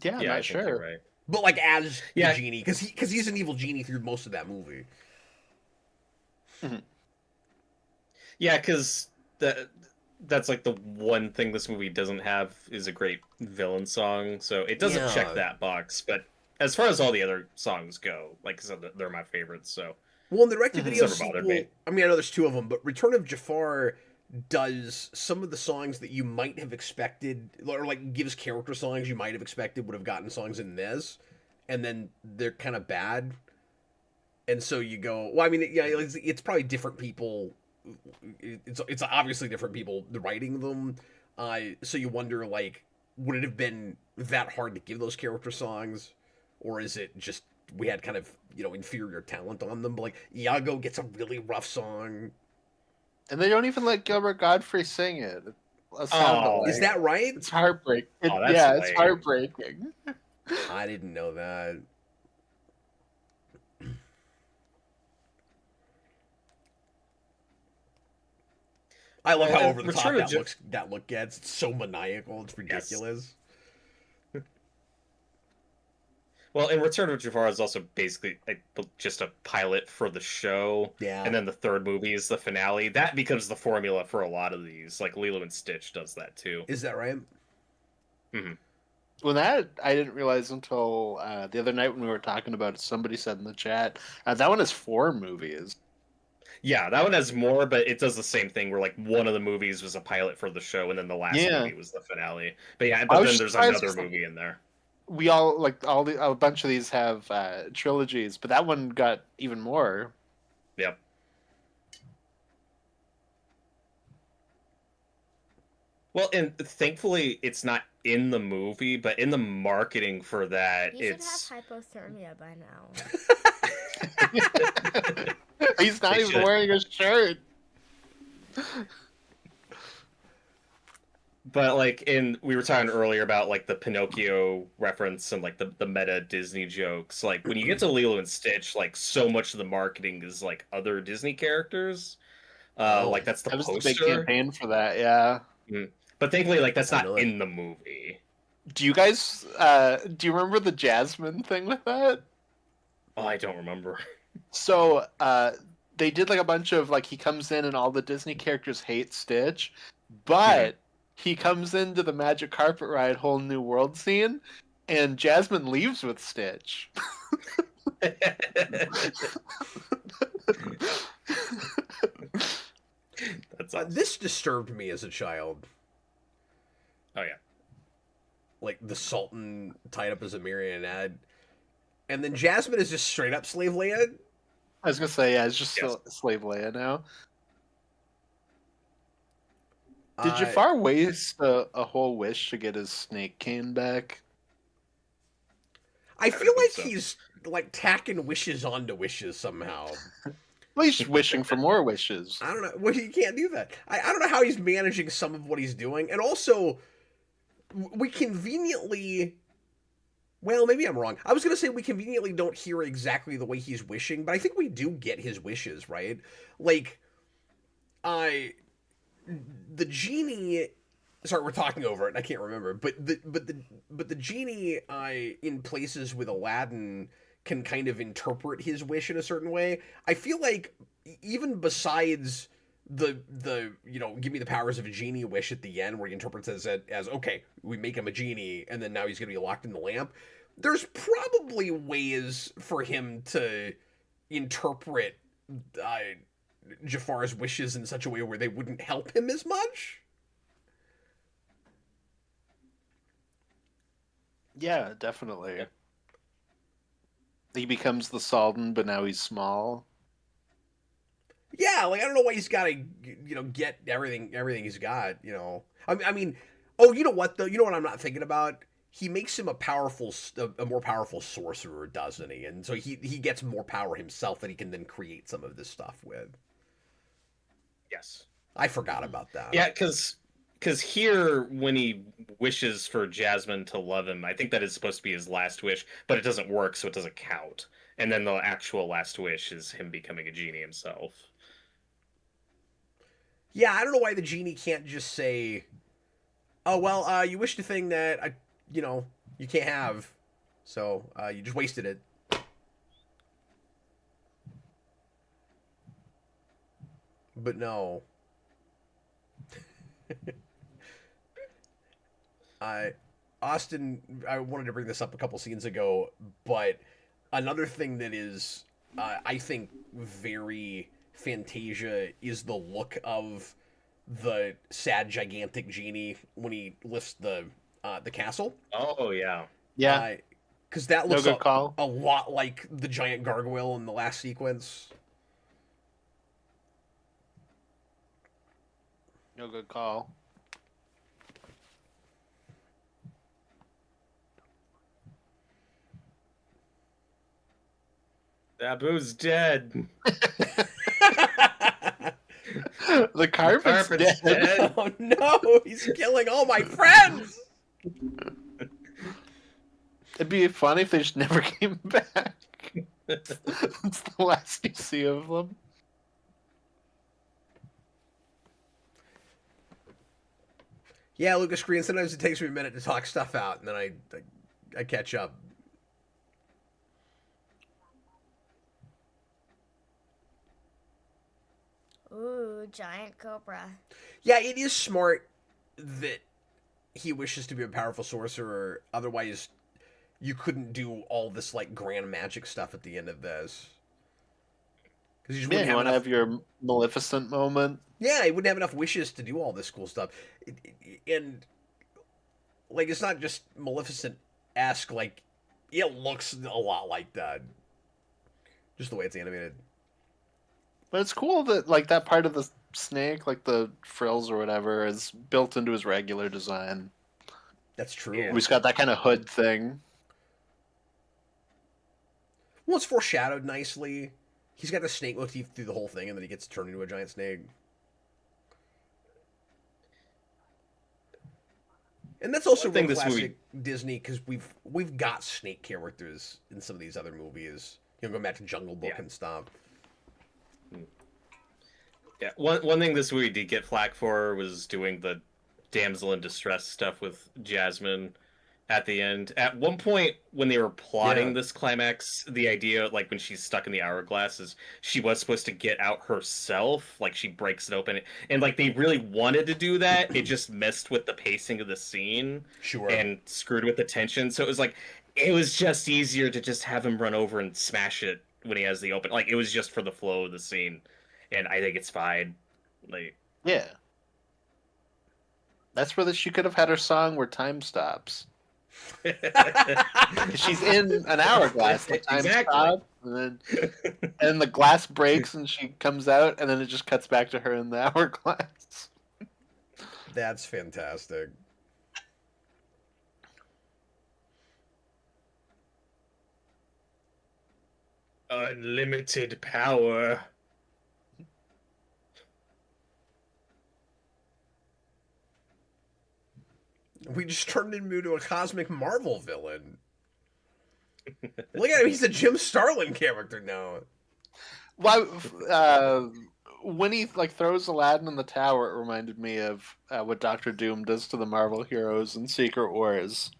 Yeah, Yeah, I not think you're sure. right. But like as the Yeah. genie, because he's an evil genie through most of that movie. Yeah, because that's like the one thing this movie doesn't have is a great villain song. So it doesn't check Yeah. that box. But as far as all the other songs go, like I said, they're my favorites. So Well, in the direct-to-video It's never bothered sequel, me. I mean, I know there's two of them, but Return of Jafar does some of the songs that you might have expected, or like gives character songs you might have expected would have gotten songs in this, and then they're kind of bad. And so you go, well, I mean, yeah, it's probably different people. It's obviously different people writing them. So you wonder, like, would it have been that hard to give those character songs, or is it just we had kind of inferior talent on them? But like Iago gets a really rough song. And they don't even let Gilbert Godfrey sing it. A sound Oh. alike. Is that right? It's heartbreaking. Oh, that's Yeah, it's lame. heartbreaking. I didn't know that. I love how And over the top Return of that look gets. It's so maniacal. It's ridiculous. Well, and Return of Jafar is also basically like just a pilot for the show. Yeah. And then the third movie is the finale. That becomes the formula for a lot of these. Like Lilo and Stitch does that too. Is that right? Well, that I didn't realize until the other night when we were talking about it. Somebody said in the chat that one has 4 movies. Yeah, that one has more, but it does the same thing where like one of the movies was a pilot for the show, and then the last Yeah. movie was the finale. But yeah, I but was then there's surprised another 'cause, like, movie in there. We all like a bunch of these have trilogies, but that one got even more. Yep. Well, and thankfully it's not in the movie, but in the marketing for that, He should it's have hypothermia by now. He's not They even should. wearing a shirt. But like we were talking earlier about like the Pinocchio reference and like the meta Disney jokes. Like when you get to Lilo and Stitch, like so much of the marketing is like other Disney characers. Oh. Like that's the That was the poster. big campaign for that. Yeah. But thankfully, like that's I not know it. in the movie. Do you guys do you remember the Jasmine thing with that? Oh, I don't remember. So they did like a bunch of like he comes in and all the Disney characters hate Stitch, but he comes into the Magic Carpet Ride Whole New World scene, and Jasmine leaves with Stitch. That's awesome. This disturbed me as a child. Oh yeah. Like the Sultan tied up as a marionette, and then Jasmine is just straight up slave Leia. I was gonna say, yeah, it's just Yes. Slave Leia now. Did Uh, Jafar waste a whole wish to get his snake cane back? I feel think like so. he's like tacking wishes onto wishes somehow. Well, he's wishing for more wishes. I don't know. Well, he can't do that. I don't know how he's managing some of what he's doing, and also we conveniently. Well, maybe I'm wrong. I was gonna say we conveniently don't hear exactly the way he's wishing, but I think we do get his wishes, right? Like, the genie. Sorry, we're talking over it. And I can't remember, but the genie, in places with Aladdin, can kind of interpret his wish in a certain way. I feel like even besides the give me the powers of a genie wish at the end, where he interprets it as okay, we make him a genie, and then now he's gonna be locked in the lamp. There's probably ways for him to interpret Jafar's wishes in such a way where they wouldn't help him as much. Yeah, definitely. Yeah. He becomes the Sultan, but now he's small. Yeah, like I don't know why he's got to get everything he's got. I mean, oh, you know what though? You know what I'm not thinking about? He makes him a more powerful sorcerer, doesn't he? And so he gets more power himself that he can then create some of this stuff with. Yes. I forgot about that. Yeah, because here when he wishes for Jasmine to love him, I think that is supposed to be his last wish, but it doesn't work, so it doesn't count. And then the actual last wish is him becoming a genie himself. Yeah, I don't know why the genie can't just say, "Oh well, you wished a thing that you know, you can't have, so you just wasted it." But no. I Austin, I wanted to bring this up a couple scenes ago, but another thing that is, I think, very Fantasia is the look of the sad, gigantic genie when he lifts the castle. Oh yeah. Yeah, Because that no looks good call. a lot like the giant gargoyle in the last sequence. No good call. Abu's dead. The carpet's Carpet's dead. dead. Oh no, he's killing all my friends! It'd be funny if they just never came back. It's the last you see of them. Yeah, Lucas Green, sometimes it takes me a minute to talk stuff out, and then I catch up. Ooh, giant cobra. Yeah, it is smart that he wishes to be a powerful sorcerer, otherwise you couldn't do all this, like, grand magic stuff at the end of this. Because you just Yeah, wouldn't you want to enough... have your Maleficent moment? Yeah, he wouldn't have enough wishes to do all this cool stuff. And, like, it's not just Maleficent-esque, like, it looks a lot like that. Just the way it's animated. But it's cool that like that part of the snake, like the frills or whatever, is built into his regular design. That's true. Yeah. He's got that kind of hood thing. Well, it's foreshadowed nicely. He's got the snake motif through the whole thing, and then he gets turned into a giant snake. And that's also One thing real this classic Disney, because we've got snake characters in some of these other movies. You know, going back to Jungle Book Yeah. and stuff. Yeah, one thing this movie did get flack for was doing the damsel in distress stuff with Jasmine at the end. At one point, when they were plotting Yeah. this climax, the idea, like when she's stuck in the hourglass, is she was supposed to get out herself. Like she breaks it open, and like they really wanted to do that. It just messed with the pacing of the scene Sure. and screwed with the tension. So it was like it was just easier to just have him run over and smash it when he has the open. Like it was just for the flow of the scene. And I think it's fine. Like, Yeah. That's where she could have had her song where time stops. 'Cause she's in an hourglass. The time Exactly. stops, and the glass breaks, and she comes out, and then it just cuts back to her in the hourglass. That's fantastic. unlimited power. We just turned him into a cosmic Marvel villain. Look at him, he's a Jim Starlin character now. Why? When he like throws Aladdin in the tower, it reminded me of what Doctor Doom does to the Marvel heroes in Secret Wars.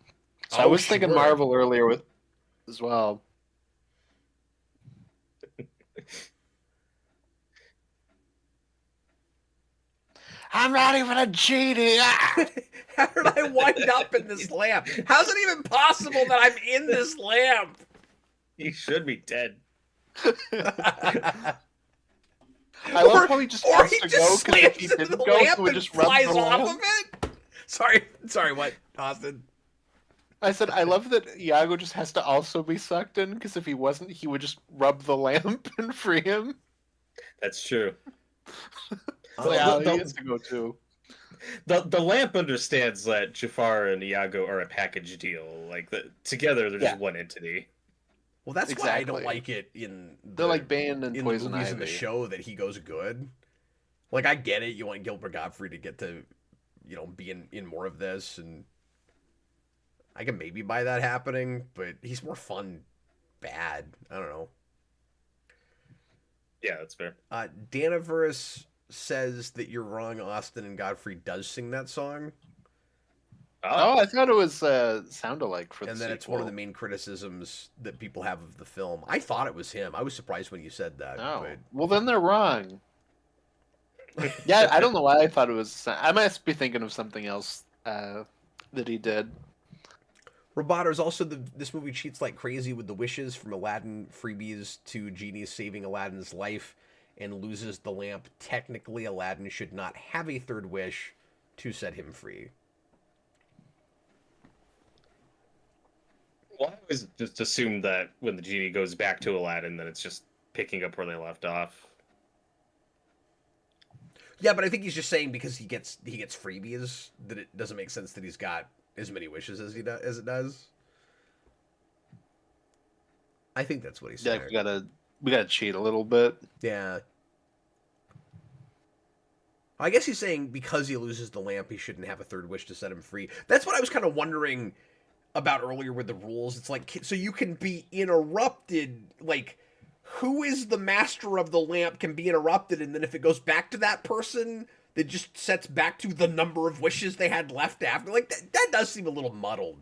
So I Oh, was thinking sure. Marvel earlier with as well. I'm ready for the genie. Ah! How did I wind up in this lamp? How's it even possible that I'm in this lamp? He should be dead. I love how he just or has he to just go because if slams he into didn't the go, lamp he would and just rub flies the off lamp. of it. Sorry, what, Austin? I said I love that Iago just has to also be sucked in because if he wasn't, he would just rub the lamp and free him. That's true. So yeah, the- he has to go too. The lamp understands that Jafar and Iago are a package deal. Like together, they're just Yeah. one entity. Well, that's why I don't Exactly. like it in the, They're like Bane and in Poison the movies in the Ivy. show that he goes good. Like, I get it. You want Gilbert Gottfried to get to, be in more of this, and I can maybe buy that happening, but he's more fun bad. I don't know. Yeah, that's fair. Danaverse says that you're wrong. Austin and Godfrey does sing that song, Oh, I thought it was sound-alike for the and then sequel. it's one of the main criticisms that people have of the film. I thought it was him. I was surprised when you said that. Oh, But well then they're wrong. Yeah, I don't know why I thought it was. I must be thinking of something else that he did. Roboto's also this movie cheats like crazy with the wishes from Aladdin freebies to genies saving Aladdin's life and loses the lamp. Technically, Aladdin should not have a third wish to set him free. Well, I always just assumed that when the genie goes back to Aladdin, that it's just picking up where they left off. Yeah, but I think he's just saying because he gets freebies that it doesn't make sense that he's got as many wishes as it does. I think that's what he's saying. Yeah, we gotta cheat a little bit. Yeah. I guess he's saying because he loses the lamp, he shouldn't have a third wish to set him free. That's what I was kind of wondering about earlier with the rules. It's like, so you can be interrupted, like, who is the master of the lamp can be interrupted, and then if it goes back to that person, it just sets back to the number of wishes they had left after. Like, that does seem a little muddled.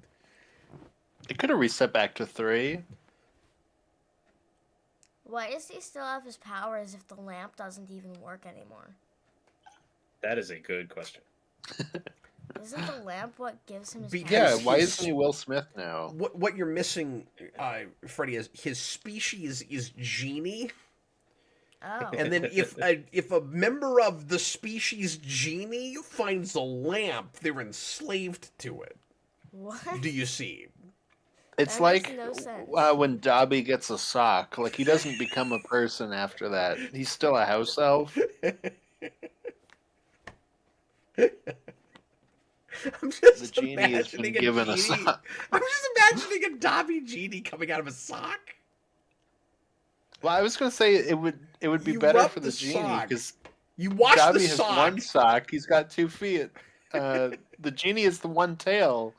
It could have reset back to 3. Why does he still have his powers if the lamp doesn't even work anymore? That is a good question. Isn't the lamp what gives him his Because- powers? Yeah, why isn't he Will Smith now? What you're missing, Freddie, is his species is genie. Oh. And then if a member of the species genie finds a lamp, they're enslaved to it. What? Do you see? It's That like makes no sense. when Dobby gets a sock. Like, he doesn't become a person after that. He's still a house elf. I'm just The genie has been imagining given a genie. sock. I'm just imagining a Dobby genie coming out of a sock. Well, I was gonna say it would be You better rub for the the genie sock. because You wash Dobby the has sock. one sock. He's got 2 feet. The genie is the one tail.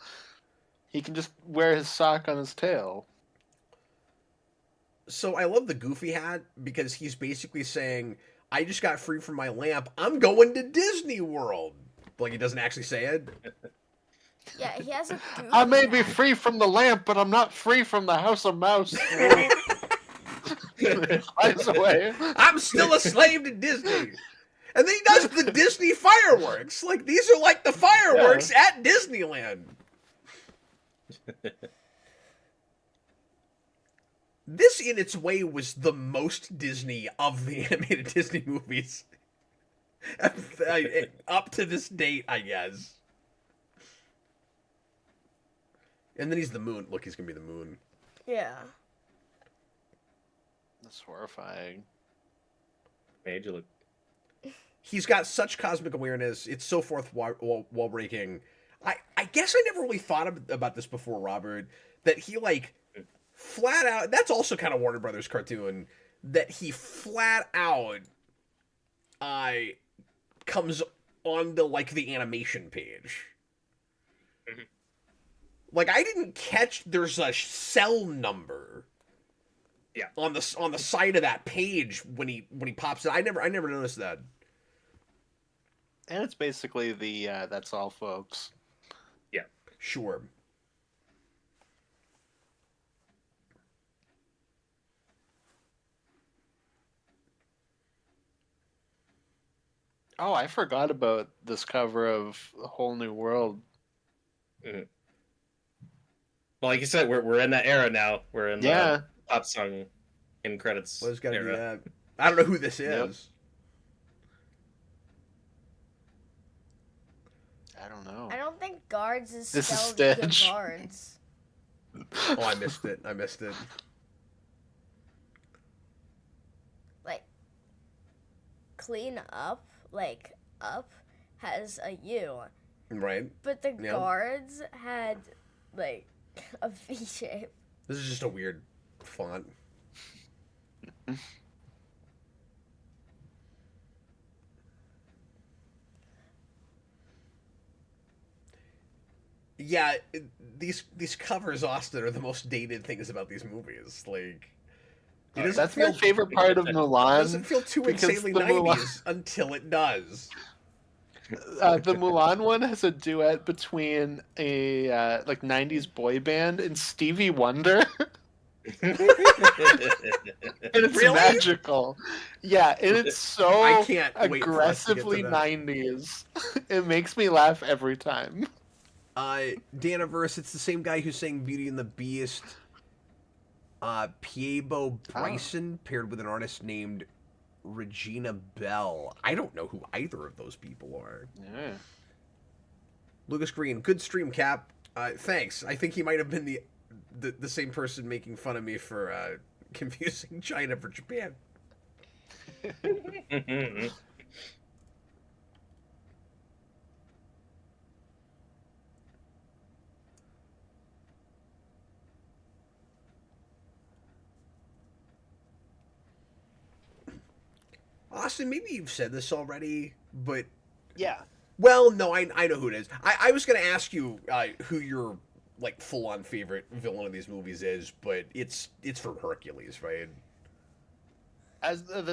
He can just wear his sock on his tail. So I love the Goofy hat because he's basically saying, I just got free from my lamp. I'm going to Disney World. Like, he doesn't actually say it. Yeah, he has a goofy I may be hat. free from the lamp, but I'm not free from the House of Mouse. Flies away. I'm still a slave to Disney. And then he does the Disney fireworks. Like, these are like the fireworks at Disneyland. This, in its way, was the most Disney of the animated Disney movies. Up to this date, I guess. And then he's the moon. Look, he's going to be the moon. Yeah. That's horrifying. Made you look. He's got such cosmic awareness. It's so fourth wall breaking. I guess I never really thought about this before, Robert, that he, like, flat out... That's also kind of Warner Brothers cartoon. That he flat out comes on the, like, the animation page. Mhm. Like, I didn't catch there's a cell number. Yeah. On the side of that page when he pops it. I never noticed that. And it's basically the that's all, folks. Sure. Oh, I forgot about this cover of A Whole New World. Well, like you said, we're in that era now. We're in the pop song in credits Well, there's gotta be era. that. I don't know who this is. Yep. I don't know. I don't think guards is This is spelled Stitch. guards. Oh, I missed it. Like, clean up, like, up, has a U. Right? But the Yeah. guards had, like, a V shape. This is just a weird font. Yeah, these covers, Austin, are the most dated things about these movies. Like, it doesn't That's my feel favorite part of it Mulan. doesn't feel too because insanely the Mulan, 90s until it does. the Mulan one has a duet between a like 90s boy band and Stevie Wonder. And it's Really? magical. Yeah, and it's so I can't wait for us to get to aggressively that. 90s. It makes me laugh every time. Daniverse, it's the same guy who sang Beauty and the Beast. Piebo Bryson paired with an artist named Regina Bell. I don't know who either of those people are. Yeah. Lucas Green, good stream, Cap. Thanks. I think he might have been the same person making fun of me for confusing China for Japan. Austin, maybe you've said this already, but Yeah. well, no, I know who it is. I was going to ask you who your like full on favorite villain of these movies is, but it's from Hercules, right?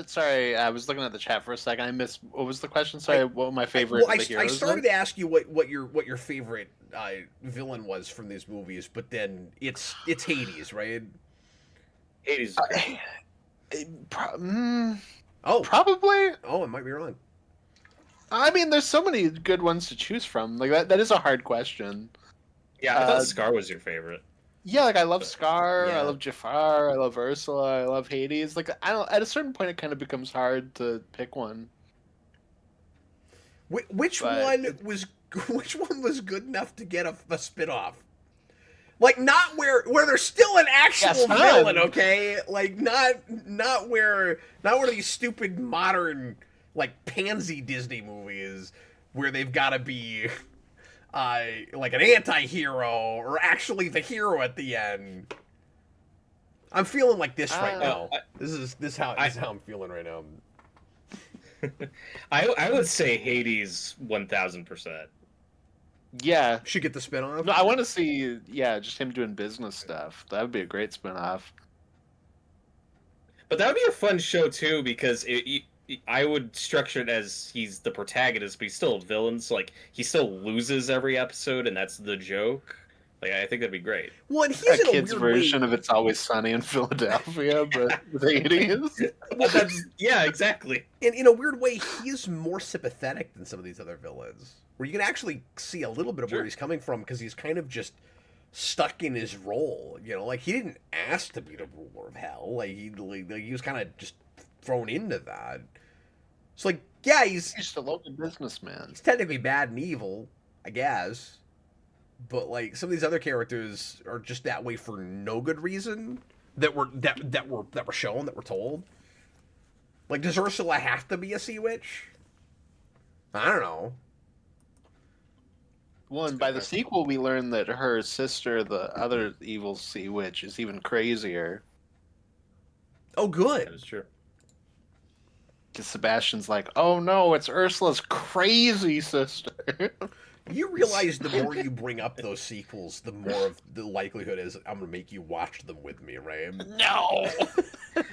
Sorry, I was looking at the chat for a second. I missed. What was the question? Sorry, what were my favorite Well, of the I heroes? started to ask you what your favorite villain was from these movies, but then it's Hades, right? Hades. Oh, Probably. oh, I might be wrong. I mean, there's so many good ones to choose from. Like that is a hard question. Yeah, I thought Scar was your favorite. Yeah, like I love Scar, Yeah. I love Jafar, I love Ursula, I love Hades. Like I don't. At a certain point, it kind of becomes hard to pick one. Which But one was which one was good enough to get a spin-off? Like not where there's still an actual Yes, villain, fun. okay? Like not where these stupid modern like pansy Disney movies where they've got to be like an anti-hero or actually the hero at the end. I'm feeling like this right now. This is how I'm feeling right now. I would say Hades 1000%. Yeah. Should get the spin-off. No, I want to see. Yeah, just him doing business stuff. That would be a great spin-off. But that would be a fun show too, because I would structure it as he's the protagonist, but he's still a villain. So like he still loses every episode, and that's the joke. Like I think that'd be great. Well, and he's A in a kid's weird version way. of It's Always Sunny in Philadelphia, but with aliens. Yeah, exactly. And in a weird way, he's more sympathetic than some of these other villains, where you can actually see a little bit of where Sure. he's coming from because he's kind of just stuck in his role. You know, like he didn't ask to be the ruler of hell. Like he was kind of just thrown into that. So like, yeah, he's He's a local businessman. technically bad and evil, I guess. But like some of these other characters are just that way for no good reason that were shown, that were told. Like, does Ursula have to be a sea witch? I don't know. Well, and by the sequel, we learn that her sister, the other evil sea witch, is even crazier. Oh, That good. is true. Because Sebastian's like, "Oh no, it's Ursula's crazy sister." You realize the more you bring up those sequels, the more of the likelihood is I'm gonna make you watch them with me, right? No.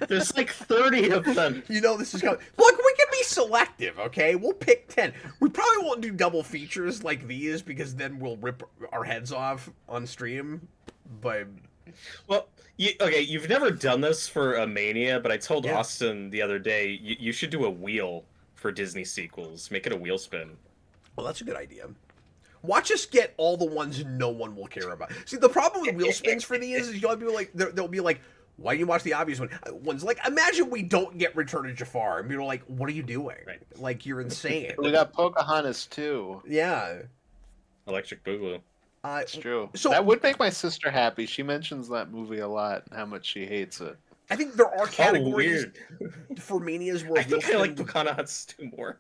There's like 30 of them. You know this is coming. Look, we can be selective, okay? We'll pick 10. We probably won't do double features like these because then we'll rip our heads off on stream. But Well, you've never done this for a Mania, but I told Yeah. Austin the other day you should do a wheel for Disney sequels. Make it a wheel spin. well, that's a good idea. Watch us get all the ones no one will care about. See, the problem with wheel spins for these is you'll have people like they'll be like, "Why do you watch the obvious one?" Ones like, imagine we don't get Return of Jafar, and people are like, "What are you doing? Right. Like you're insane." We got Pocahontas too. Yeah, Electric Boogaloo. It's true. So- That would make my sister happy. She mentions that movie a lot and how much she hates it. I think there are categories weird. for manias where I wheel think I like spin. Pocahontas 2 more.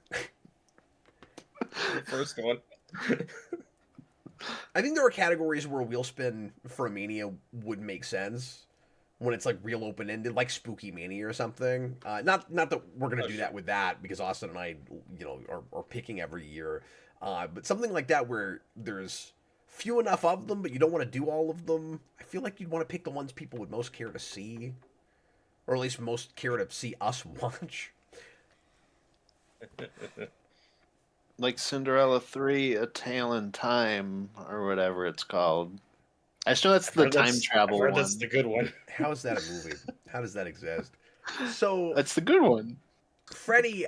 The first one. I think there are categories where a wheel spin for a mania would make sense when it's like real open ended, like Spooky Mania or something. Not that we're gonna do that with that because Austin and I, are picking every year. But something like that where there's few enough of them, but you don't want to do all of them. I feel like you'd want to pick the ones people would most care to see, or at least most care to see us watch. Like Cinderella 3, A Tale in Time, or whatever it's called. I just know that's the time travel one. That's the good one. How is that a movie? How does that exist? So That's the good one. Freddie,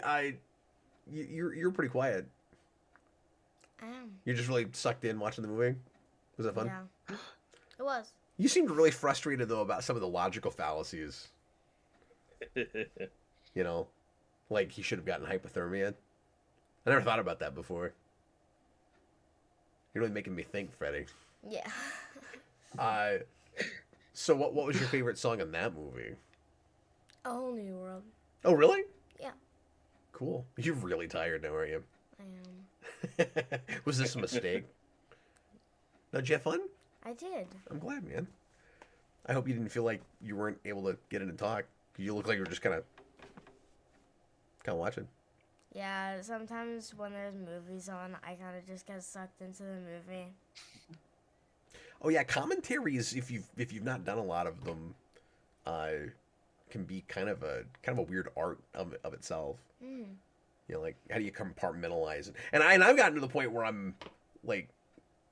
you're pretty quiet. I am. You're just really sucked in watching the movie. Was that fun? Yeah. It was. You seemed really frustrated though about some of the logical fallacies. You know, like he should have gotten hypothermia. I never thought about that before. You're really making me think, Freddie. Yeah. So what was your favorite song in that movie? A Whole New World. Oh, really? Yeah. Cool. You're really tired now, aren't you? I am. Was this a mistake? No, did you have fun? I did. I'm glad, man. I hope you didn't feel like you weren't able to get in and talk. You look like you were just kind of watching. Yeah, sometimes when there's movies on, I kind of just get sucked into the movie. Oh yeah, commentaries, if you've not done a lot of them, can be kind of a weird art of itself. Mm. You know, like how do you compartmentalize it? And I've gotten to the point where I'm like,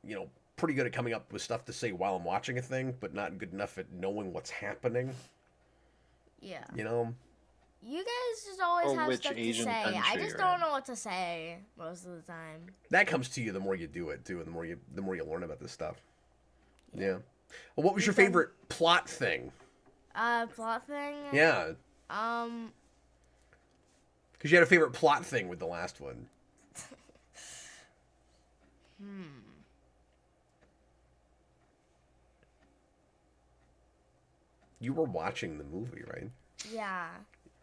you know, pretty good at coming up with stuff to say while I'm watching a thing, but not good enough at knowing what's happening. Yeah. You know? You guys just always Or have which stuff Asian to say. I country just you're don't in. know what to say most of the time. That comes to you the more you do it too, and the more you learn about this stuff. Yeah. Well, what was your favorite plot thing? Plot thing? Yeah. Because you had a favorite plot thing with the last one. You were watching the movie, right? Yeah.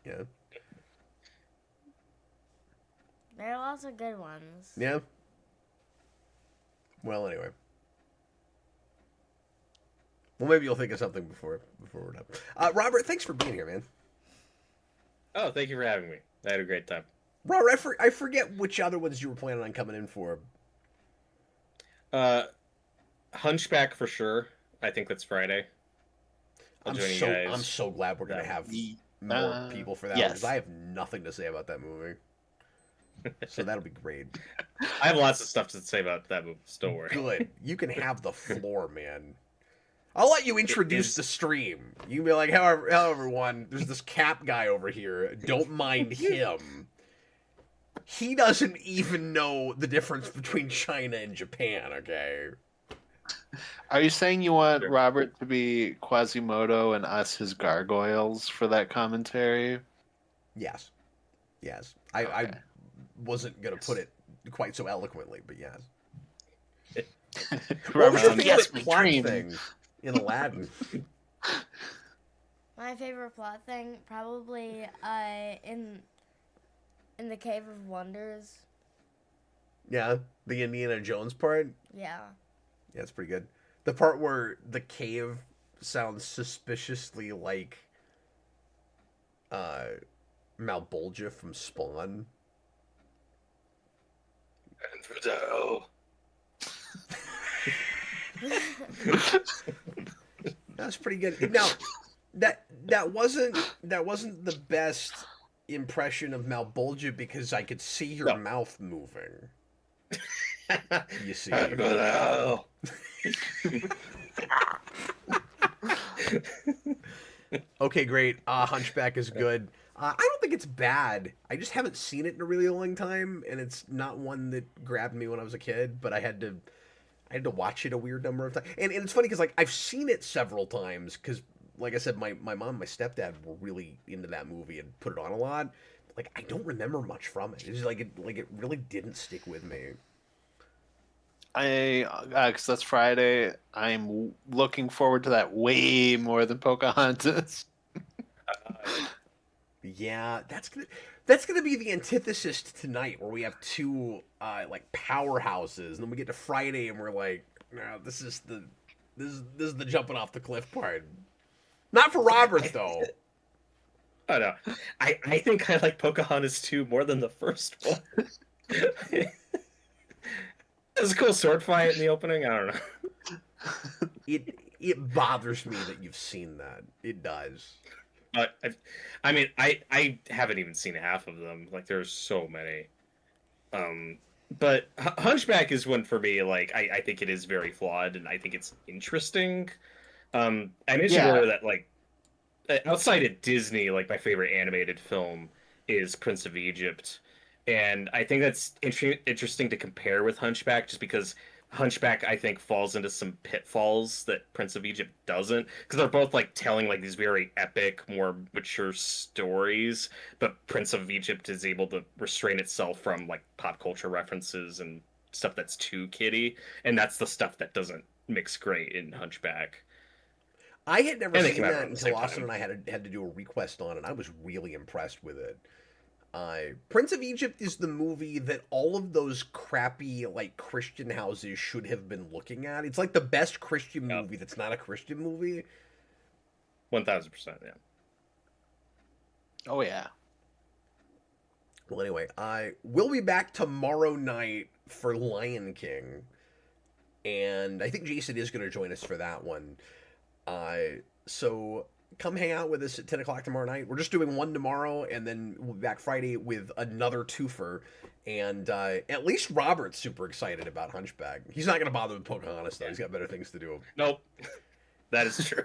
Yeah. There are lots of good ones. Yeah. Well, anyway. Well, maybe you'll think of something before we're done. Robert, thanks for being here, man. Oh, thank you for having me. I had a great time. Robert, I forget which other ones you were planning on coming in for. Hunchback for sure. I think that's Friday. I'm so glad we're gonna have more people for that yes. because I have nothing to say about that movie. So that'll be great. I have lots of stuff to say about that movie. So don't worry. Good. You can have the floor, man. I'll let you introduce the stream. You can be like, however, everyone, there's this Cap guy over here. Don't mind him. He doesn't even know the difference between China and Japan, okay? Are you saying you want Robert to be Quasimodo and us his gargoyles for that commentary? Yes. Yes. I wasn't going to put it quite so eloquently, but yes. What was your favorite Yes, my plot dream. thing in Aladdin? My favorite plot thing, probably in the Cave of Wonders. Yeah, the Indiana Jones part? Yeah. Yeah, it's pretty good. The part where the cave sounds suspiciously like Malbolgia from Spawn. That's pretty good. Now, that wasn't the best impression of Malbolgia because I could see your mouth moving. You see. Okay, great. Hunchback is good. I don't think it's bad. I just haven't seen it in a really long time, and it's not one that grabbed me when I was a kid. But I had to watch it a weird number of times. And it's funny because like I've seen it several times because, like I said, my mom and my stepdad were really into that movie and put it on a lot. Like I don't remember much from it. It's just like it really didn't stick with me. Because that's Friday. I'm looking forward to that way more than Pocahontas. Yeah, that's gonna be the antithesis to tonight, where we have two like powerhouses, and then we get to Friday, and we're like, no, this is the jumping off the cliff part. Not for Robert though. Oh no, I think I like Pocahontas 2 more than the first one. There's a cool sword fight in the opening. I don't know. It bothers me that you've seen that. It does. But I mean, I haven't even seen half of them. Like, there's so many. But Hunchback is one for me. Like, I think it is very flawed, and I think it's interesting. I mentioned Yeah. earlier that, like, outside of Disney, like, my favorite animated film is Prince of Egypt, and I think that's interesting to compare with Hunchback, just because Hunchback, I think, falls into some pitfalls that Prince of Egypt doesn't, because they're both like telling like these very epic, more mature stories, but Prince of Egypt is able to restrain itself from like pop culture references and stuff that's too kiddie, and that's the stuff that doesn't mix great in Hunchback. I had never And they seen came out that around the until same Austin time. and I had to do a request on it. I was really impressed with it. Prince of Egypt is the movie that all of those crappy like Christian houses should have been looking at. It's like the best Christian Yep. movie that's not a Christian movie. 1000%, yeah. Oh yeah. Well, anyway, we'll be back tomorrow night for Lion King, and I think Jason is going to join us for that one. So come hang out with us at 10 o'clock tomorrow night. We're just doing one tomorrow, and then we'll be back Friday with another twofer. And at least Robert's super excited about Hunchback. He's not going to bother with Pocahontas, though. He's got better things to do. Nope. That is true.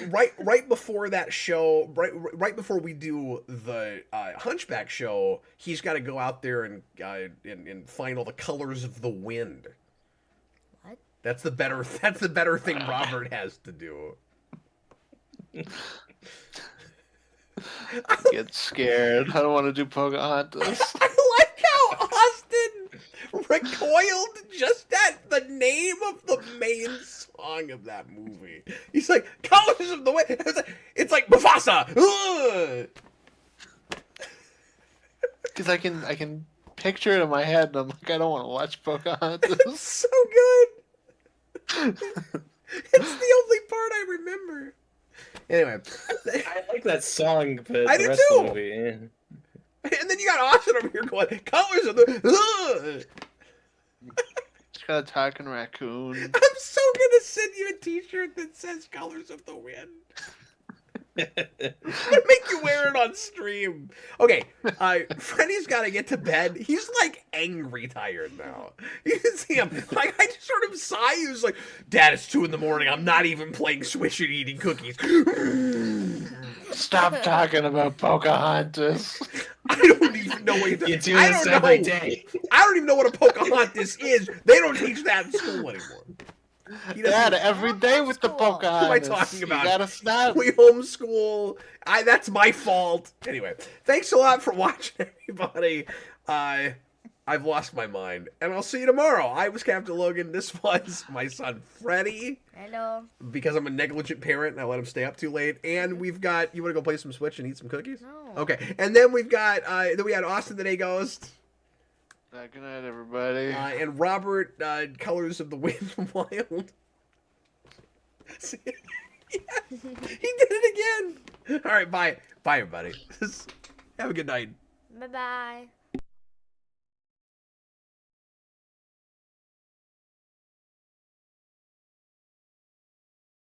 Right before that show, right before we do the Hunchback show, he's got to go out there and find all the colors of the wind. What? That's the better thing Robert has to do. I get scared. I don't want to do Pocahontas. I like how Austin recoiled just at the name of the main song of that movie. He's like, "Colors of the Wind." It's like Mufasa. Ugh! Because I can picture it in my head, and I'm like, I don't want to watch Pocahontas. It's so good. It's the only part I remember. Anyway, I like that song, but I the do rest too. of the movie, and then you got Austin over here going, "Colors of the." Ugh! Just got a talking raccoon. I'm so gonna send you a T-shirt that says "Colors of the Wind." I'm gonna make you wear it on stream. Okay, Freddy's got to get to bed. He's like angry tired now. You can see him. Like I just heard him sigh. He was like, "Dad, it's 2 a.m. I'm not even playing Switch and eating cookies." Stop talking about Pocahontas. I don't even know what You do I this don't every know. day. I don't even know what a Pocahontas is. They don't teach that in school anymore. He doesn't- Dad, every day with the What Pocahontas. am I talking about? You gotta stop. We homeschool. That's my fault. Anyway, thanks a lot for watching, everybody. I've lost my mind, and I'll see you tomorrow. I was Captain Logan. This was my son Freddy. Hello. Because I'm a negligent parent and I let him stay up too late. And we've got. You want to go play some Switch and eat some cookies? No. Okay. And then we've got. Then we had Austin the Day Ghost. Good night, everybody. And Robert, Colors of the Wind Wild. See? Yeah, he did it again. All right, bye. Bye, everybody. Have a good night. Bye bye.